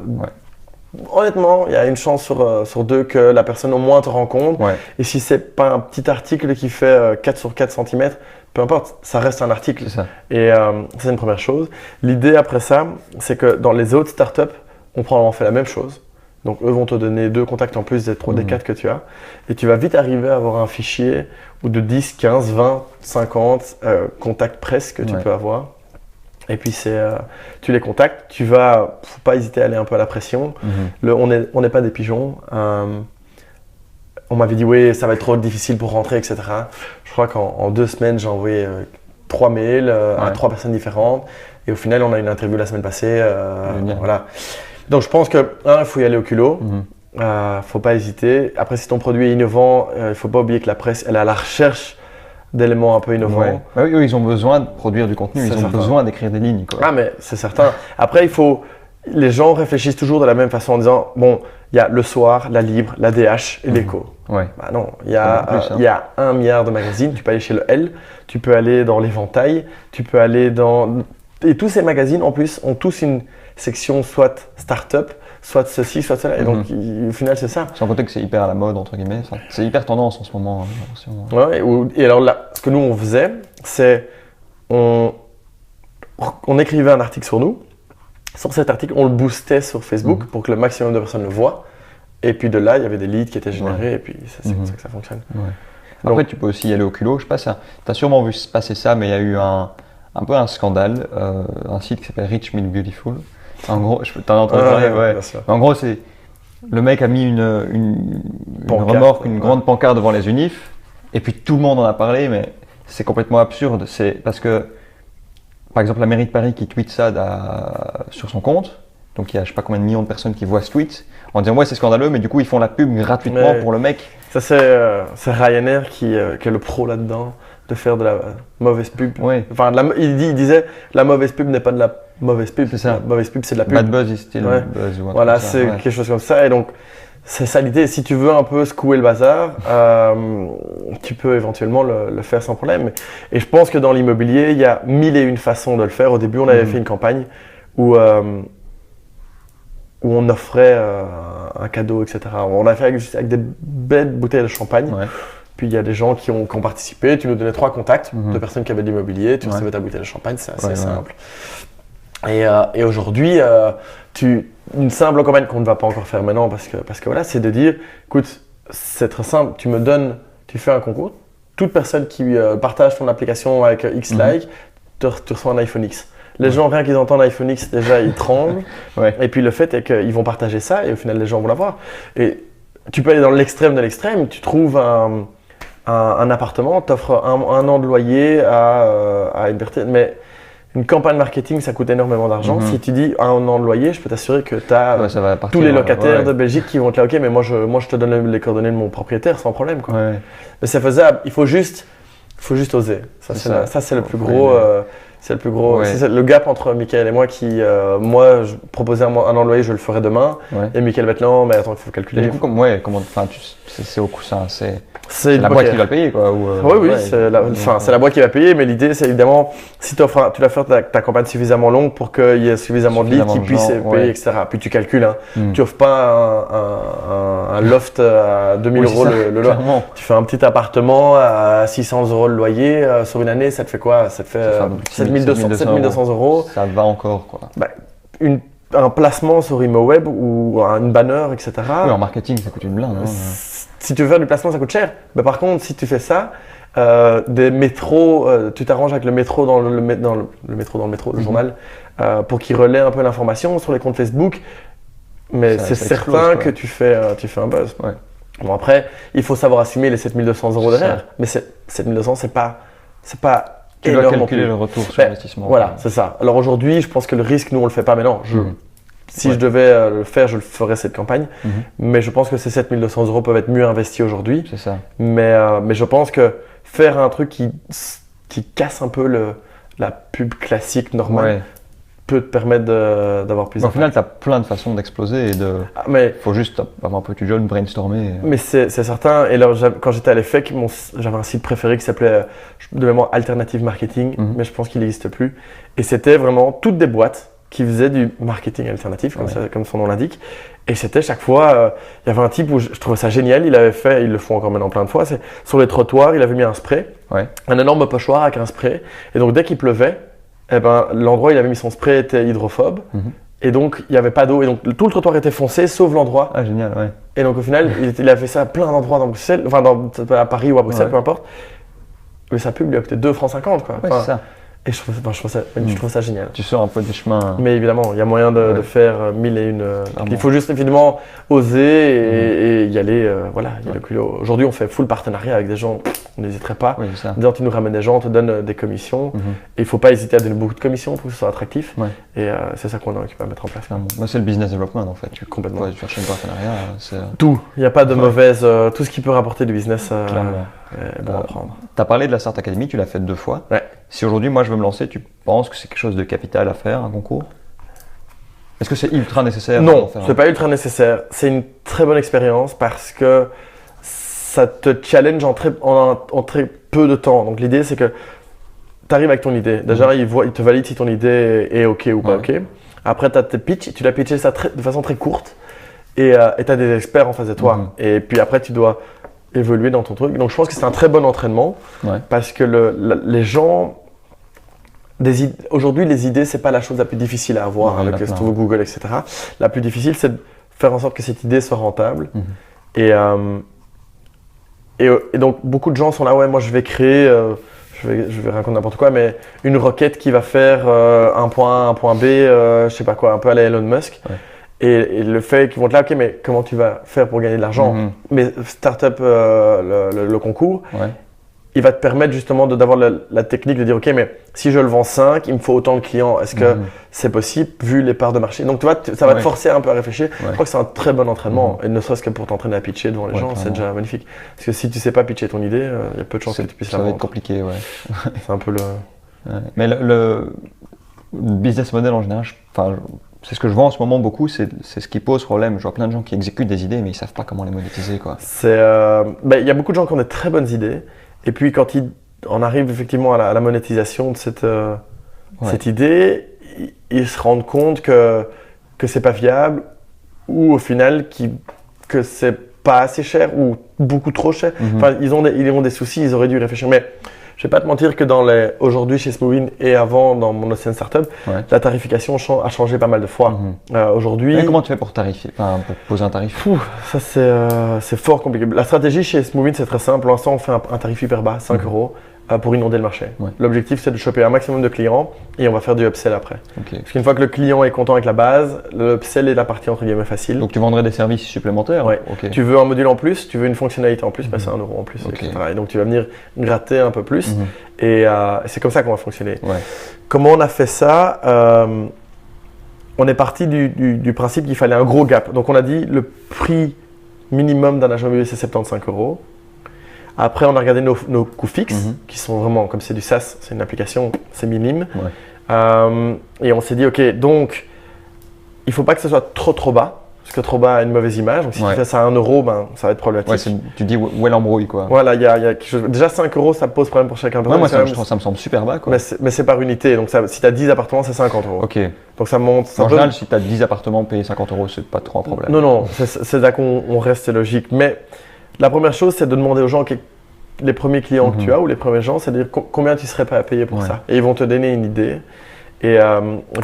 Honnêtement, il y a une chance sur 2 que la personne au moins te rencontre. Et si c'est pas un petit article qui fait 4 sur 4 cm, peu importe, ça reste un article. Et c'est une première chose. L'idée après ça, c'est que dans les autres startups, on probablement fait la même chose. Donc eux vont te donner 2 contacts en plus des 4 que tu as. Et tu vas vite arriver à avoir un fichier ou de 10, 15, 20, 50 contacts presse que tu peux avoir. Et puis tu les contactes, faut pas hésiter à aller un peu à la pression. On n'est pas des pigeons. On m'avait dit oui, ça va être trop difficile pour rentrer, etc. Je crois qu'en 2 semaines, j'ai envoyé 3 mails à 3 personnes différentes. Et au final, on a une interview la semaine passée. Voilà. Donc je pense que il faut y aller au culot. Faut pas hésiter. Après, si ton produit est innovant, il faut pas oublier que la presse, elle est à la recherche d'éléments un peu innovants. Oui, ils ont besoin de produire du contenu, ils ont besoin d'écrire des lignes, quoi. Ah, mais c'est certain. Après, les gens réfléchissent toujours de la même façon en disant bon, il y a Le Soir, La Libre, La DH et l'Écho. Bah non, il y a 1 milliard de magazines. Tu peux aller chez le L, tu peux aller dans l'Éventail, tu peux aller dans. Et tous ces magazines en plus ont tous une section soit start-up, soit ceci, soit cela. Et donc, au final, c'est ça. Sans compter que c'est hyper à la mode, entre guillemets. Enfin, c'est hyper tendance en ce moment. Et alors là, ce que nous, on faisait, c'est on écrivait un article sur nous. Sur cet article, on le boostait sur Facebook pour que le maximum de personnes le voient. Et puis de là, il y avait des leads qui étaient générés. Et puis, c'est comme ça que ça fonctionne. Après, tu peux aussi y aller au culot. Je sais pas, tu as sûrement vu se passer ça, mais il y a eu un peu un scandale. Un site qui s'appelle Rich Meal Beautiful. En gros, t'en as entendu parler, ouais. En gros, c'est le mec a mis une remorque, une grande pancarte devant les unifs, et puis tout le monde en a parlé, mais c'est complètement absurde. C'est parce que, par exemple, la mairie de Paris qui tweet ça sur son compte, donc il y a je sais pas combien de millions de personnes qui voient ce tweet, en disant ouais c'est scandaleux, mais du coup ils font la pub gratuitement pour le mec. Ça c'est Ryanair qui est le pro là-dedans, de faire de la mauvaise pub. Oui. Enfin, il disait la mauvaise pub n'est pas de la mauvaise pub, c'est ça. La mauvaise pub c'est de la pub. Bad buzz is still buzz. Voilà, c'est quelque chose comme ça, et donc c'est ça l'idée. Si tu veux un peu secouer le bazar, tu peux éventuellement le faire sans problème. Et je pense que dans l'immobilier, il y a 1001 façons de le faire. Au début, on avait fait une campagne où on offrait un cadeau, etc. On a fait avec des belles bouteilles de champagne. Ouais. Puis il y a des gens qui ont participé. Tu nous donnais 3 contacts de personnes qui avaient de l'immobilier. Tu recevais ta bouteille de champagne, c'est assez simple. Et aujourd'hui, une simple campagne qu'on ne va pas encore faire maintenant parce que voilà, c'est de dire, écoute, c'est très simple. Tu fais un concours. Toute personne qui partage ton application avec X like, tu reçois un iPhone X. Les gens, rien qu'ils entendent iPhone X, déjà, ils tremblent. Et puis le fait est qu'ils vont partager ça et au final, les gens vont l'avoir. Et tu peux aller dans l'extrême de l'extrême. Tu trouves un appartement, t'offres un an de loyer à une personne. Mais une campagne marketing, ça coûte énormément d'argent. Si tu dis un an de loyer, je peux t'assurer que tu as tous les locataires de Belgique qui vont te dire ok, mais moi je te donne les coordonnées de mon propriétaire sans problème. Quoi. Mais c'est faisable. Il faut juste oser. Ça, c'est le plus gros. C'est le plus gros. C'est le gap entre Michael et moi qui, moi, je proposais un an de loyer, je le ferai demain. Et Michael maintenant, mais attends, il faut calculer. Et du coup, c'est au coussin, c'est la boîte qui va le payer, quoi. Oui, c'est la boîte qui va payer, mais l'idée, c'est évidemment, si tu dois faire ta campagne suffisamment longue pour qu'il y ait suffisamment de leads qui puissent payer, etc. Puis tu calcules, tu offres pas un loft à 2000 € le loyer. Tu fais un petit appartement à 600 € le loyer sur une année, ça te fait quoi? Ça te fait 7200 €. Ça va encore, quoi. Un placement sur ImoWeb ou une banner, etc. Oui, en marketing, ça coûte une blinde. Si tu veux faire du placement, ça coûte cher. Mais par contre, si tu fais ça, des métros, tu t'arranges avec le métro dans le métro, le journal, pour qu'il relaie un peu l'information sur les comptes Facebook. Mais c'est certain que tu fais un buzz. Ouais. Bon, après, il faut savoir assumer les 7200 € derrière. Mais 7200, c'est pas tu dois calculer le retour sur investissement. Voilà, c'est ça. Alors aujourd'hui, je pense que le risque, nous, on le fait pas. Mais non, si je devais le faire, je le ferais cette campagne. Mais je pense que ces 7200 € peuvent être mieux investis aujourd'hui. C'est ça. Mais je pense que faire un truc qui casse un peu la pub classique normale peut te permettre d'avoir plus d'impact. Au final, tu as plein de façons d'exploser et faut juste avoir un peu du jeune brainstormer. Mais c'est certain. Et alors, quand j'étais à l'EFEC, j'avais un site préféré qui s'appelait de mémoire Alternative Marketing, mais je pense qu'il n'existe plus. Et c'était vraiment toutes des boîtes qui faisaient du marketing alternatif, comme son nom l'indique. Et c'était chaque fois, il y avait un type où je trouvais ça génial, ils le font encore maintenant plein de fois, c'est sur les trottoirs, il avait mis un spray, un énorme pochoir avec un spray. Et donc dès qu'il pleuvait, l'endroit où il avait mis son spray était hydrophobe. Et donc il n'y avait pas d'eau. Et donc tout le trottoir était foncé, sauf l'endroit. Ah, génial, ouais. Et donc au final, il a fait ça à plein d'endroits dans Bruxelles, enfin à Paris ou à Bruxelles, peu importe. Mais sa pub lui a coûté 2,50 €, quoi. Ouais, c'est ça. Et je trouve ça génial. Tu sors un peu des chemins. Mais évidemment, il y a moyen de faire 1001. Il faut juste évidemment oser et y aller. Voilà, il y a le culot. Aujourd'hui, on fait full partenariat avec des gens. On n'hésiterait pas. Oui, c'est ça. Disant, tu nous ramènes des gens, on te donne des commissions. Et il ne faut pas hésiter à donner beaucoup de commissions pour que ce soit attractif. Et c'est ça qu'on est occupé à mettre en place. Moi, c'est le business development en fait. Complètement. Tu cherches un partenariat. Tout. Il n'y a pas de mauvaise. Tout ce qui peut rapporter du business. Bon à prendre. Tu as parlé de la Start Academy, tu l'as faite 2 fois. Ouais. Si aujourd'hui, moi, je veux me lancer, tu penses que c'est quelque chose de capital à faire, un concours? Est-ce que c'est ultra nécessaire? Non, ce n'est pas ultra nécessaire. C'est une très bonne expérience parce que ça te challenge en très peu de temps. Donc l'idée, c'est que tu arrives avec ton idée. Déjà, il te valide si ton idée est OK ou pas OK. Après, tu as tes pitchs, tu dois pitcher ça de façon très courte et tu as des experts en face de toi. Et puis après, tu dois évoluer dans ton truc. Donc je pense que c'est un très bon entraînement parce que les gens, aujourd'hui les idées c'est pas la chose la plus difficile à avoir avec Google, etc. La plus difficile c'est de faire en sorte que cette idée soit rentable et Et donc beaucoup de gens sont là, ouais, moi je vais créer, je vais raconter n'importe quoi, mais une requête qui va faire un point A, un point B, je sais pas quoi, un peu à la Elon Musk. Ouais. Et le fait qu'ils vont être là, ok, mais comment tu vas faire pour gagner de l'argent? Mais Startup, le concours, il va te permettre justement d'avoir la technique de dire, ok, mais si je le vends 5, il me faut autant de clients. Est-ce que c'est possible vu les parts de marché? Donc tu vois, ça va te forcer un peu à réfléchir. Je crois que c'est un très bon entraînement. Et ne serait-ce que pour t'entraîner à pitcher devant les gens, c'est déjà magnifique. Parce que si tu sais pas pitcher ton idée, il y a peu de chances que tu puisses la vendre. Ça va être compliqué, C'est un peu le… Mais le business model en général, c'est ce que je vois en ce moment beaucoup, c'est ce qui pose problème. Je vois plein de gens qui exécutent des idées, mais ils savent pas comment les monétiser, quoi. Il y a beaucoup de gens qui ont des très bonnes idées. Et puis quand on arrive effectivement à la monétisation de cette idée, ils se rendent compte que c'est pas viable ou au final que c'est pas assez cher ou beaucoup trop cher. Enfin, ils ont des soucis, ils auraient dû réfléchir. Mais je vais pas te mentir que aujourd'hui chez Smooviin et avant dans mon ancienne startup, la tarification a changé pas mal de fois. Aujourd'hui. Comment tu fais pour tarifier, pour poser un tarif? Ça c'est fort compliqué. La stratégie chez Smooviin c'est très simple. Pour l'instant on fait un tarif hyper bas, 5 euros. Pour inonder le marché. L'objectif c'est de choper un maximum de clients et on va faire du upsell après. Parce qu'une fois que le client est content avec la base, le upsell est la partie entre guillemets facile. Donc tu vendrais des services supplémentaires? Tu veux un module en plus, tu veux une fonctionnalité en plus, c'est 1 euro en plus, etc. Et donc tu vas venir gratter un peu plus et c'est comme ça qu'on va fonctionner. Comment on a fait ça? On est parti du principe qu'il fallait un gros gap. Donc on a dit le prix minimum d'un agent immobilier c'est 75 euros. Après, on a regardé nos coûts fixes, qui sont vraiment, comme c'est du SaaS, c'est une application, c'est minime. Et on s'est dit, ok, donc, il ne faut pas que ce soit trop bas, parce que trop bas a une mauvaise image. Donc, si tu fais ça à 1 euro, ça va être problématique. Tu dis où est l'embrouille, quoi. Voilà, il y a quelque chose. Déjà, 5 euros, ça pose problème pour chacun. Moi, ça me semble super bas, quoi. Mais c'est par unité. Donc, si tu as 10 appartements, c'est 50 euros. Donc, ça monte. En général, si tu as 10 appartements, payer 50 euros, c'est pas trop un problème. Non, c'est là qu'on reste logique. Mais la première chose, c'est de demander aux gens les premiers clients que tu as ou les premiers gens, c'est de dire combien tu serais prêt à payer pour ça. Et ils vont te donner une idée. Et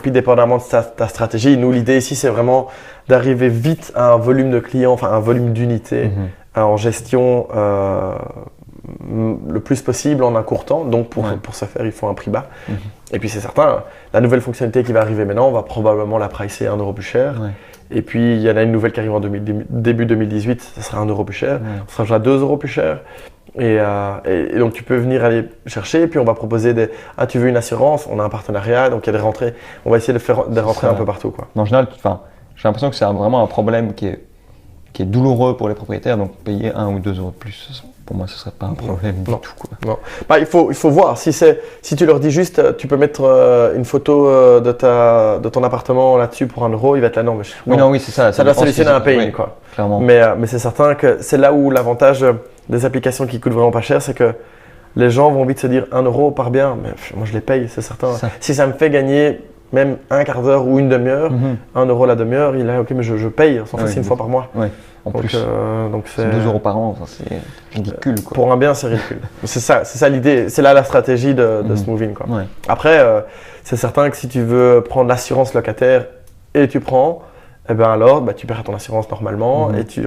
puis, dépendamment de ta stratégie, nous, l'idée ici, c'est vraiment d'arriver vite à un volume de clients, enfin un volume d'unités en gestion le plus possible en un court temps. Donc, pour ce faire, il faut un prix bas. Et puis, c'est certain, la nouvelle fonctionnalité qui va arriver maintenant, on va probablement la pricer 1 euro plus cher. Et puis, il y en a une nouvelle qui arrive en début 2018, ça sera 1 euro plus cher. Ça sera déjà 2 euros plus cher. Et donc, tu peux venir aller chercher. Et puis, on va proposer tu veux une assurance? On a un partenariat, donc il y a des rentrées. On va essayer de faire des rentrées un peu partout, quoi. En général, j'ai l'impression que c'est vraiment un problème qui est douloureux pour les propriétaires. Donc, payer 1 ou 2 euros de plus, pour moi, ce ne serait pas un problème du tout, quoi. Non. Il faut voir. Si tu leur dis juste, tu peux mettre une photo de ton appartement là-dessus pour 1 euro, il va être là. Non, mais oui, c'est ça. Ça doit solutionner un pain, quoi. Clairement. Mais c'est certain que c'est là où l'avantage des applications qui coûtent vraiment pas cher, c'est que les gens vont vite se dire 1 euro par bien, mais moi je les paye, c'est certain. Si ça me fait gagner même un quart d'heure ou une demi-heure, 1 euro la demi-heure, il est ok, mais je paye, sans fait, c'est une fois par mois. En plus, c'est 2 euros par an, c'est ridicule, quoi. Pour un bien, c'est ridicule. c'est ça l'idée, c'est là la stratégie de Smooviin, quoi. Après, c'est certain que si tu veux prendre l'assurance locataire et tu prends, eh ben alors, tu paieras ton assurance normalement et tu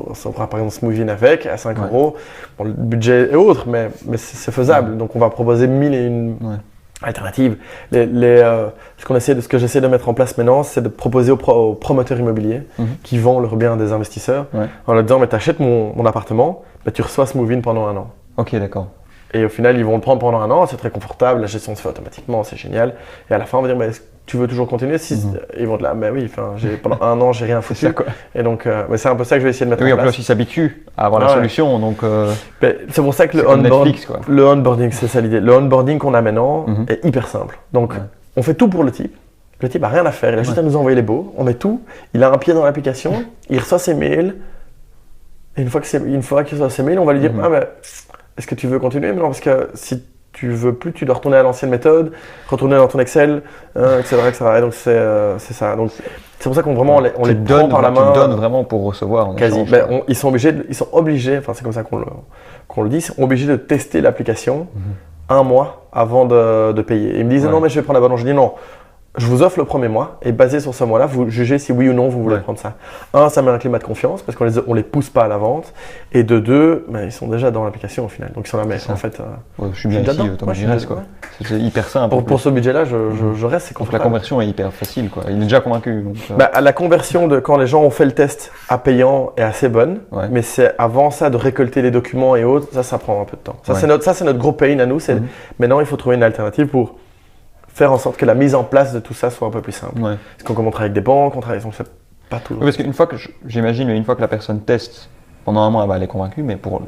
recevras par exemple Smooviin avec à 5 euros. Bon, le budget est autre, mais c'est faisable. Donc on va proposer 1001 alternatives. Ce que j'essaie de mettre en place maintenant, c'est de proposer aux promoteurs immobiliers qui vendent leurs biens à des investisseurs en leur disant, mais tu achètes mon appartement, tu reçois Smooviin pendant 1 an. Ok, d'accord. Et au final, ils vont le prendre pendant 1 an, c'est très confortable, la gestion se fait automatiquement, c'est génial. Et à la fin, on va dire, mais est-ce que tu veux toujours continuer? Ils vont être là, mais oui, pendant 1 an, j'ai rien foutu. Ça, quoi. Et donc, mais c'est un peu ça que je vais essayer de mettre en place. Oui, après, ils s'habituent à avoir la solution. Donc, c'est pour ça que le onboarding, c'est ça l'idée. Le onboarding qu'on a maintenant est hyper simple. Donc, on fait tout pour le type. Le type n'a rien à faire, il a juste à nous envoyer les baux, on met tout. Il a un pied dans l'application, il reçoit ses mails. Et une fois qu'il reçoit ses mails, on va lui dire, mais est-ce que tu veux continuer? Mais non, parce que si tu veux plus, tu dois retourner à l'ancienne méthode, retourner dans ton Excel, etc. Et donc c'est ça. Donc c'est pour ça qu'on vraiment on les prend par la main. Tu donnes vraiment pour recevoir. Quasi. Ils sont obligés, enfin c'est comme ça qu'on le dit, ils sont obligés de tester l'application 1 mois avant de payer. Et ils me disent non mais je vais prendre l'abonnement. Je dis non. je vous offre le premier mois et basé sur ce mois-là, vous jugez si oui ou non vous voulez prendre ça. Un, ça met un climat de confiance parce qu'on les pousse pas à la vente. Et de deux, ils sont déjà dans l'application au final. Donc ils sont là, mais en fait, je suis bien ici, autant que j'y reste quoi. C'est hyper simple. Pour ce budget-là, je reste. Donc la conversion est hyper facile quoi. Il est déjà convaincu. Donc, la conversion de quand les gens ont fait le test à payant est assez bonne, mais c'est avant ça de récolter les documents et autres, ça prend un peu de temps. Ça c'est notre gros pain à nous. Maintenant, il faut trouver une alternative pour faire en sorte que la mise en place de tout ça soit un peu plus simple. Parce qu'on travaille avec des banques, on fait pas tout. Parce qu'une fois que j'imagine, une fois que la personne teste, pendant un mois, elle est convaincue, mais pour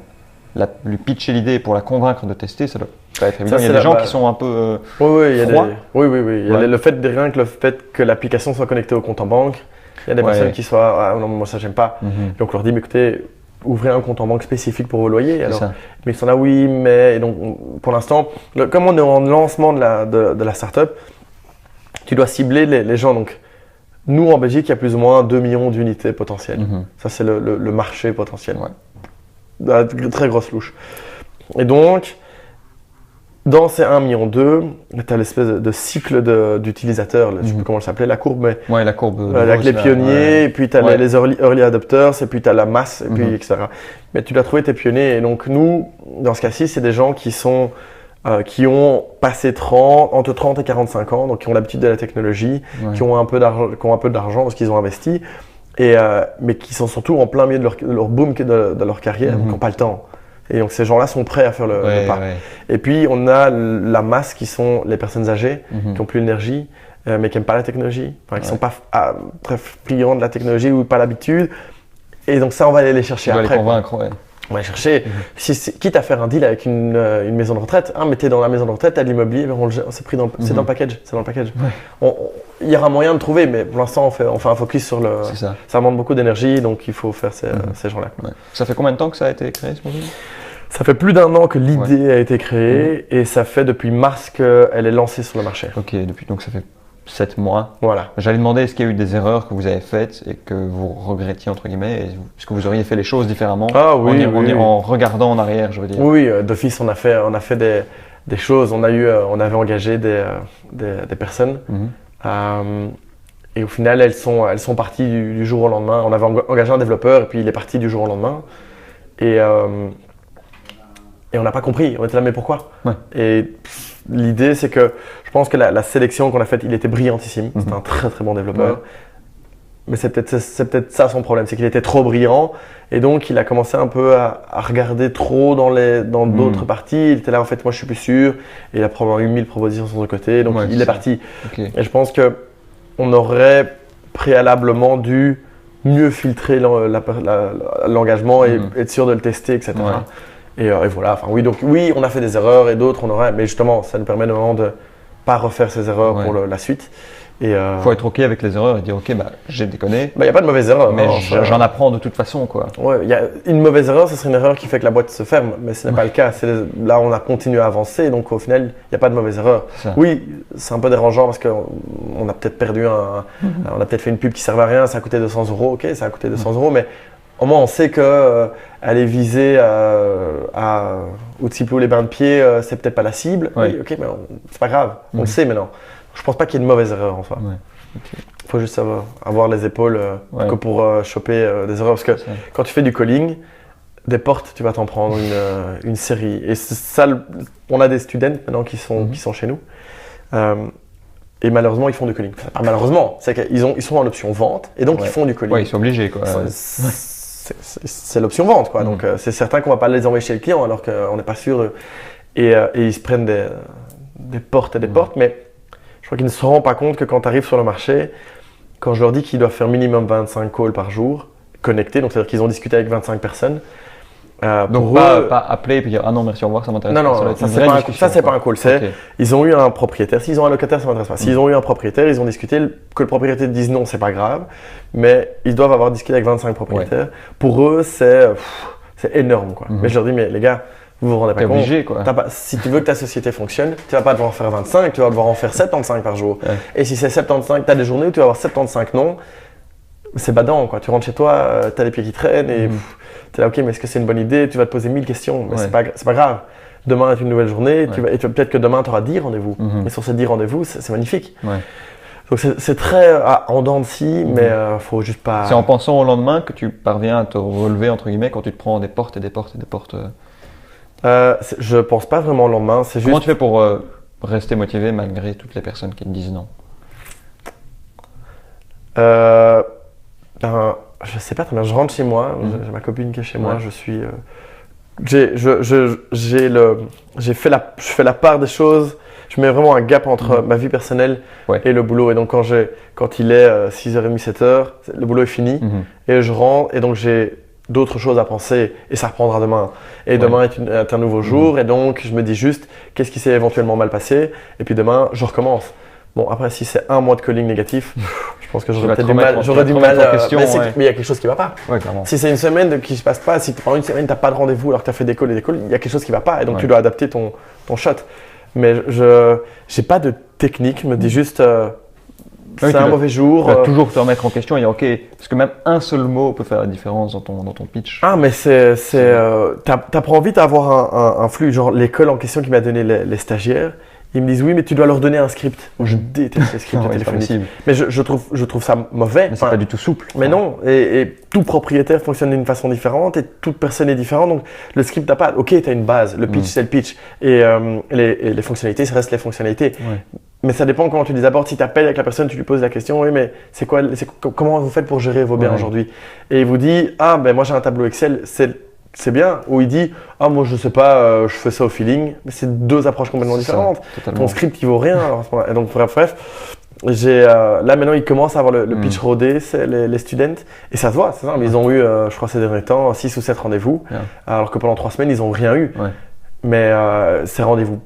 lui pitcher l'idée, pour la convaincre de tester, ça doit pas être évident. Il y a des gens qui sont un peu froids. Oui. Il y a le fait que l'application soit connectée au compte en banque. Il y a des personnes qui soient non, moi ça j'aime pas. Donc on leur dit mais écoutez, ouvrez un compte en banque spécifique pour vos loyers. Alors, mais ils sont là, oui, mais. Et donc, pour l'instant, comme on est en lancement de la startup, tu dois cibler les gens. Donc, nous, en Belgique, il y a plus ou moins 2 millions d'unités potentielles. Ça, c'est le marché potentiel. Très grosse louche. Et donc, dans ces 1,2 million, tu as l'espèce de cycle d'utilisateurs, je ne sais plus comment ça s'appelait, la courbe, mais la courbe avec les pionniers, et puis tu as les early adopters, et puis tu as la masse, et puis etc. Mais tu dois trouver tes pionniers. Et donc nous, dans ce cas-ci, c'est des gens qui ont passé entre 30 et 45 ans, donc qui ont l'habitude de la technologie, qui ont un peu d'argent parce qu'ils ont investi, mais qui sont surtout en plein milieu de leur boom de leur carrière, donc qui n'ont pas le temps. Et donc ces gens-là sont prêts à faire le pas. Et puis on a la masse qui sont les personnes âgées, qui n'ont plus l'énergie, mais qui n'aiment pas la technologie, qui ne sont pas très friands de la technologie ou pas l'habitude. Et donc ça, on va aller les chercher après. On va les convaincre, On va les chercher, quitte à faire un deal avec une maison de retraite. Mais tu es dans la maison de retraite, tu as de l'immobilier, c'est dans le package. Il y aura moyen de trouver, mais pour l'instant, on fait un focus sur le… Ça demande beaucoup d'énergie, donc il faut faire ces gens-là. Ça fait combien de temps que ça a été créé, ce projet ? Ça fait plus d'1 an que l'idée a été créée et ça fait depuis mars qu'elle est lancée sur le marché. Ok, donc ça fait 7 mois. Voilà. J'allais demander est-ce qu'il y a eu des erreurs que vous avez faites et que vous regrettiez entre guillemets, est-ce que vous auriez fait les choses différemment en regardant en arrière, je veux dire. Oui, d'office on a fait des choses. On avait engagé des personnes et au final elles sont parties du jour au lendemain. On avait engagé un développeur et puis il est parti du jour au lendemain et on n'a pas compris. On était là mais pourquoi ? Et l'idée c'est que je pense que la sélection qu'on a faite, il était brillantissime. C'était un très très bon développeur. Mais c'est peut-être ça son problème, c'est qu'il était trop brillant et donc il a commencé un peu à regarder trop dans d'autres parties. Il était là en fait moi je suis plus sûr et il a probablement eu 1000 propositions sur son côté donc il est parti. Et je pense qu'on aurait préalablement dû mieux filtrer l'engagement et être sûr de le tester, etc. Et voilà, donc on a fait des erreurs et d'autres on aurait, mais justement ça nous permet vraiment de pas refaire ces erreurs pour la suite. Il faut être ok avec les erreurs et dire ok j'ai déconné. Il n'y a pas de mauvaise erreur. Mais j'en apprends de toute façon quoi. Il y a une mauvaise erreur, ce serait une erreur qui fait que la boîte se ferme, mais ce n'est pas le cas. Là on a continué à avancer, donc au final il n'y a pas de mauvaise erreur. Oui, c'est un peu dérangeant parce qu'on a peut-être perdu on a peut-être fait une pub qui servait à rien, ça a coûté 200 €, ok, ça a coûté 200 €, mais au moins on sait qu'aller viser à Outsiplou les bains de pied, c'est peut-être pas la cible. Oui, ok, mais c'est pas grave, on le sait maintenant. Je pense pas qu'il y ait de mauvaise erreur en soi. Il faut juste avoir les épaules que pour choper des erreurs. Parce que quand tu fais du calling, des portes, tu vas t'en prendre une série. Et ça, on a des students maintenant qui sont chez nous. Et malheureusement, ils font du calling. Enfin, pas malheureusement, c'est qu'ils sont en option vente et donc ils font du calling. Ils sont obligés quoi. C'est l'option vente quoi. Donc c'est certain qu'on va pas les envoyer chez le client alors qu'on n'est pas sûr. Et ils se prennent des portes et des portes. Mais je crois qu'ils ne se rendent pas compte que quand tu arrives sur le marché, quand je leur dis qu'ils doivent faire minimum 25 calls par jour, connectés, donc c'est-à-dire qu'ils ont discuté avec 25 personnes. Donc pas appeler et puis dire ah non merci au revoir ça m'intéresse pas. Non, ça c'est pas un call. Ils ont eu un propriétaire, s'ils ont un locataire ça m'intéresse pas. S'ils ont eu un propriétaire, ils ont discuté, que le propriétaire dise non c'est pas grave, mais ils doivent avoir discuté avec 25 propriétaires. Pour eux c'est énorme quoi. Mais je leur dis mais les gars, vous vous rendez pas compte, obligé, quoi. Si tu veux que ta société fonctionne, tu vas pas devoir en faire 25, tu vas devoir en faire 75 par jour. Et si c'est 75, tu as des journées où tu vas avoir 75 non, c'est badant quoi. Tu rentres chez toi, tu as les pieds qui traînent et tu es là ok mais est-ce que c'est une bonne idée, tu vas te poser 1000 questions, mais c'est pas grave. Demain est une nouvelle journée, et peut-être que demain tu auras 10 rendez-vous. Et sur ces 10 rendez-vous, c'est magnifique. Donc c'est très en dents de scie, mais faut juste pas... C'est en pensant au lendemain que tu parviens à te relever, entre guillemets, quand tu te prends des portes et des portes et des portes. Je pense pas vraiment au lendemain, c'est juste... Comment tu fais pour rester motivé malgré toutes les personnes qui te disent non? Je sais pas très bien, je rentre chez moi, j'ai ma copine qui est chez moi, je suis... je fais la part des choses, je mets vraiment un gap entre ma vie personnelle et le boulot. Et donc quand il est 6h30, 7h, le boulot est fini et je rentre et donc j'ai d'autres choses à penser et ça reprendra demain. Et demain est un nouveau jour et donc je me dis juste qu'est-ce qui s'est éventuellement mal passé et puis demain je recommence. Bon, après, si c'est un mois de calling négatif, je pense que j'aurais peut-être du mal. Mais il y a quelque chose qui ne va pas. Ouais, clairement. Si c'est une semaine qui ne se passe pas, si pendant une semaine, tu n'as pas de rendez-vous alors que tu as fait des calls et des calls, il y a quelque chose qui ne va pas. Et donc, tu dois adapter ton shot. Mais je n'ai pas de technique. Je me dis juste, c'est un mauvais jour. Tu dois toujours te remettre en question et dire, OK, parce que même un seul mot peut faire la différence dans ton pitch. Ah, mais t'apprends vite à avoir un flux. Genre, l'école en question qui m'a donné les stagiaires, ils me disent oui, mais tu dois leur donner un script. Je déteste les scripts téléphoniques. Mais je trouve ça mauvais. Mais c'est pas du tout souple. Mais non, et tout propriétaire fonctionne d'une façon différente et toute personne est différente. Donc le script n'a pas. Ok, tu as une base. Le pitch, c'est le pitch. Et les fonctionnalités, ça reste les fonctionnalités. Ouais. Mais ça dépend comment tu les abordes. Si tu appelles avec la personne, tu lui poses la question oui, mais comment vous faites pour gérer vos biens aujourd'hui? Et il vous dit ah, ben moi j'ai un tableau Excel, c'est bien, ou il dit « Ah, moi je sais pas, je fais ça au feeling », mais c'est deux approches complètement différentes. Ton script, il vaut rien. Et donc, bref, là maintenant, ils commencent à avoir le pitch rodé, c'est les students, et ça se voit, c'est ça. Mais ils ont eu, je crois ces derniers temps, 6 ou 7 rendez-vous, alors que pendant 3 semaines, ils n'ont rien eu. Ouais. Mais ces rendez-vous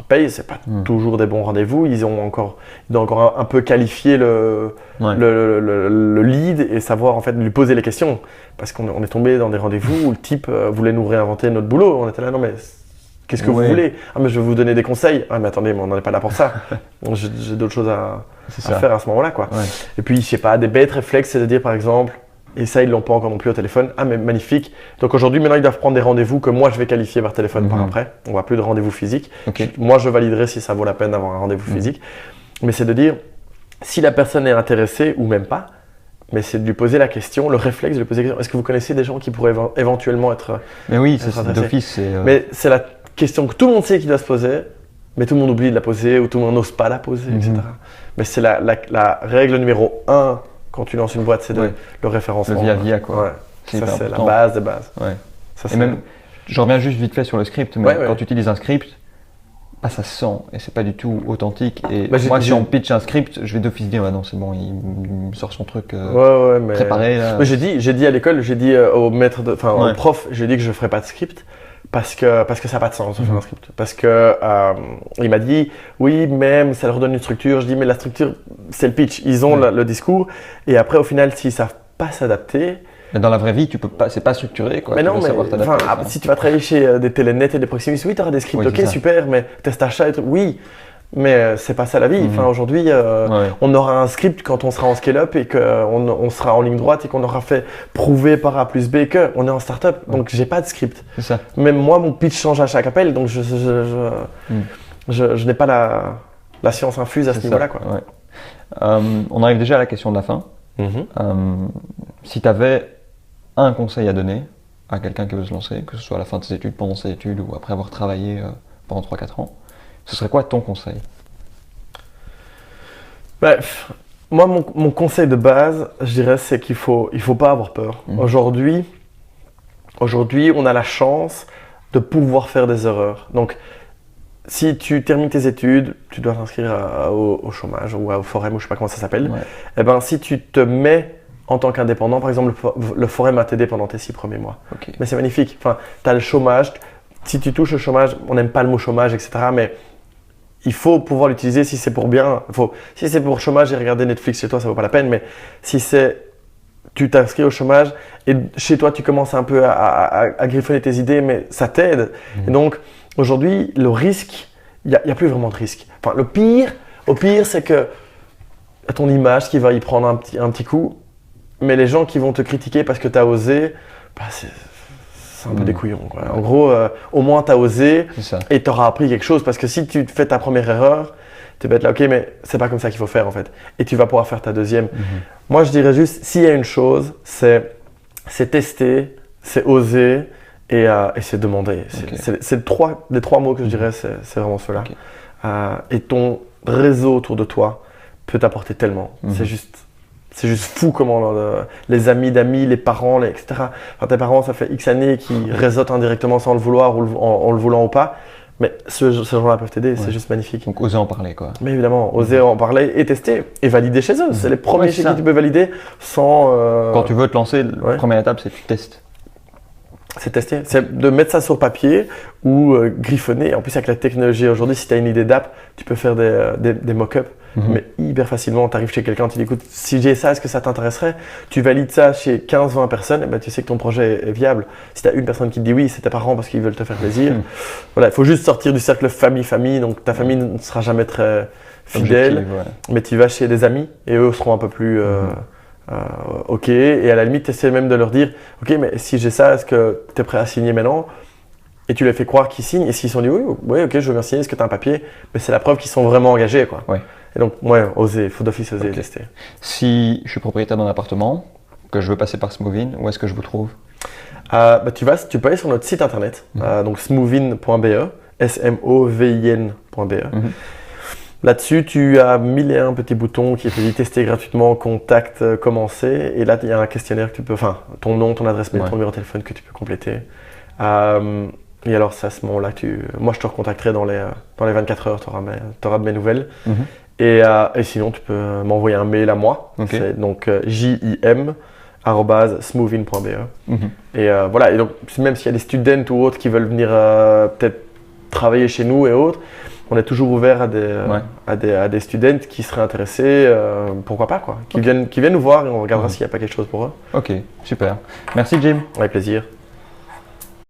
payent, c'est pas toujours des bons rendez-vous. Ils doivent encore un peu qualifier le lead et savoir en fait lui poser les questions. Parce qu'on est tombé dans des rendez-vous où le type voulait nous réinventer notre boulot. On était là, non mais qu'est-ce que vous voulez? Ah mais je vais vous donner des conseils. Ah mais attendez, mais on n'en est pas là pour ça. J'ai d'autres choses à faire à ce moment-là, quoi. Ouais. Et puis je sais pas, des bêtes réflexes, c'est-à-dire par exemple. Et ça, ils ne l'ont pas encore non plus au téléphone. Ah, mais magnifique. Donc aujourd'hui, maintenant, ils doivent prendre des rendez-vous que moi, je vais qualifier par téléphone par après. On ne voit plus de rendez-vous physique. Okay. Moi, je validerai si ça vaut la peine d'avoir un rendez-vous physique. Mais c'est de dire, si la personne est intéressée ou même pas, mais c'est de lui poser la question, le réflexe de lui poser la question. Est-ce que vous connaissez des gens qui pourraient éventuellement être Mais oui, c'est d'office. Mais c'est la question que tout le monde sait qu'il doit se poser, mais tout le monde oublie de la poser ou tout le monde n'ose pas la poser, etc. Mais c'est la règle numéro 1 quand tu lances une boîte, c'est le référencement. Le via quoi. Ouais. Ça, c'est la base des bases. Ouais. Ça, et même, je reviens juste vite fait sur le script, mais quand tu utilises un script, bah, ça se sent et c'est pas du tout authentique. Et moi, si on pitch un script, je vais d'office dire, bah non, c'est bon, il me sort son truc préparé. Là. J'ai dit à l'école, j'ai dit au maître, au prof, j'ai dit que je ferais pas de script. Parce que ça n'a pas de sens de faire un script. Parce que il m'a dit oui, même ça leur donne une structure. Je dis mais la structure c'est le pitch. Ils ont le discours et après au final s'ils savent pas s'adapter. Mais dans la vraie vie tu peux pas, c'est pas structuré quoi. Mais non, si tu vas travailler chez des Telenet et des Proximus, oui tu auras des scripts, ok super, mais test achat et tout, oui. Mais c'est pas ça la vie. Enfin, aujourd'hui, on aura un script quand on sera en scale-up et qu'on sera en ligne droite et qu'on aura fait prouver par A plus B qu'on est en start-up. Donc, j'ai pas de script. C'est ça. Même moi, mon pitch change à chaque appel. Donc, je n'ai pas la science infuse à ce niveau-là, quoi. Ouais. On arrive déjà à la question de la fin. Si tu avais un conseil à donner à quelqu'un qui veut se lancer, que ce soit à la fin de ses études, pendant ses études ou après avoir travaillé pendant 3-4 ans, ce serait quoi ton conseil? Moi, mon conseil de base, je dirais, c'est qu'il faut pas avoir peur. Aujourd'hui, on a la chance de pouvoir faire des erreurs. Donc, si tu termines tes études, tu dois t'inscrire au chômage ou au forum, ou je sais pas comment ça s'appelle. Ouais. Et ben, si tu te mets en tant qu'indépendant, par exemple, le forum a t'aidé pendant tes 6 premiers mois. Okay. Mais c'est magnifique. Enfin, tu as le chômage. Si tu touches le chômage, on n'aime pas le mot chômage, etc. Mais il faut pouvoir l'utiliser si c'est pour bien. Si c'est pour chômage et regarder Netflix chez toi, ça vaut pas la peine. Mais si tu t'inscris au chômage et chez toi, tu commences un peu à griffonner tes idées, mais ça t'aide. Et donc, aujourd'hui, le risque, il n'y a plus vraiment de risque. Enfin, au pire, c'est que ton image qui va y prendre un petit coup, mais les gens qui vont te critiquer parce que tu as osé, c'est un peu des couillons, quoi. En gros, au moins tu as osé et tu auras appris quelque chose. Parce que si tu fais ta première erreur, tu vas être là, ok, mais c'est pas comme ça qu'il faut faire en fait. Et tu vas pouvoir faire ta deuxième. Moi, je dirais juste, s'il y a une chose, c'est tester, c'est oser et c'est demander. C'est les trois mots que je dirais, c'est vraiment ceux-là. Et ton réseau autour de toi peut t'apporter tellement. C'est juste fou comment les amis d'amis, les parents, etc. Enfin, tes parents, ça fait X années qu'ils réseautent indirectement sans le vouloir ou en le voulant ou pas. Mais ces gens-là peuvent t'aider, c'est juste magnifique. Donc oser en parler quoi. Mais évidemment, oser en parler et tester et valider chez eux. C'est les premiers chez qui tu peux valider sans… Quand tu veux te lancer, la première étape c'est que tu testes. C'est tester, c'est de mettre ça sur papier ou griffonner. En plus, avec la technologie aujourd'hui, si tu as une idée d'app, tu peux faire des mock-ups, mais hyper facilement. Tu arrives chez quelqu'un, tu dis écoute, si j'ai ça, est-ce que ça t'intéresserait? Tu valides ça chez 15-20 personnes, et ben, tu sais que ton projet est viable. Si tu as une personne qui te dit oui, c'est tes parents parce qu'ils veulent te faire plaisir. Voilà, il faut juste sortir du cercle famille-famille. Donc ta famille ne sera jamais très fidèle, mais tu vas chez des amis et eux seront un peu plus. Ok, et à la limite, tu essaies même de leur dire ok, mais si j'ai ça, est-ce que tu es prêt à signer maintenant? Et tu les fais croire qu'ils signent, et s'ils sont dit oui, ok, je veux bien signer, est-ce que tu as un papier? Mais c'est la preuve qu'ils sont vraiment engagés, quoi. Et donc, oser, il faut d'office oser tester. Si je suis propriétaire d'un appartement, que je veux passer par Smoovin, où est-ce que je vous trouve? Tu peux aller sur notre site internet, donc smoovin.be, smovin.be. Là-dessus, tu as 1001 petits boutons qui te disent tester gratuitement, contact, commencer. Et là, il y a un questionnaire que tu peux, ton nom, ton adresse mail, ton numéro de téléphone que tu peux compléter. Et alors, c'est à ce moment-là que moi, je te recontacterai dans les 24 heures, tu auras de mes nouvelles. Et sinon, tu peux m'envoyer un mail à moi. C'est donc jim@smoovin.be. Et voilà. Et donc, même s'il y a des students ou autres qui veulent venir peut-être travailler chez nous et autres, on est toujours ouvert à des students qui seraient intéressés, pourquoi pas quoi, qui viennent nous voir et on regardera s'il n'y a pas quelque chose pour eux. Ok, super. Merci Jim. Avec plaisir.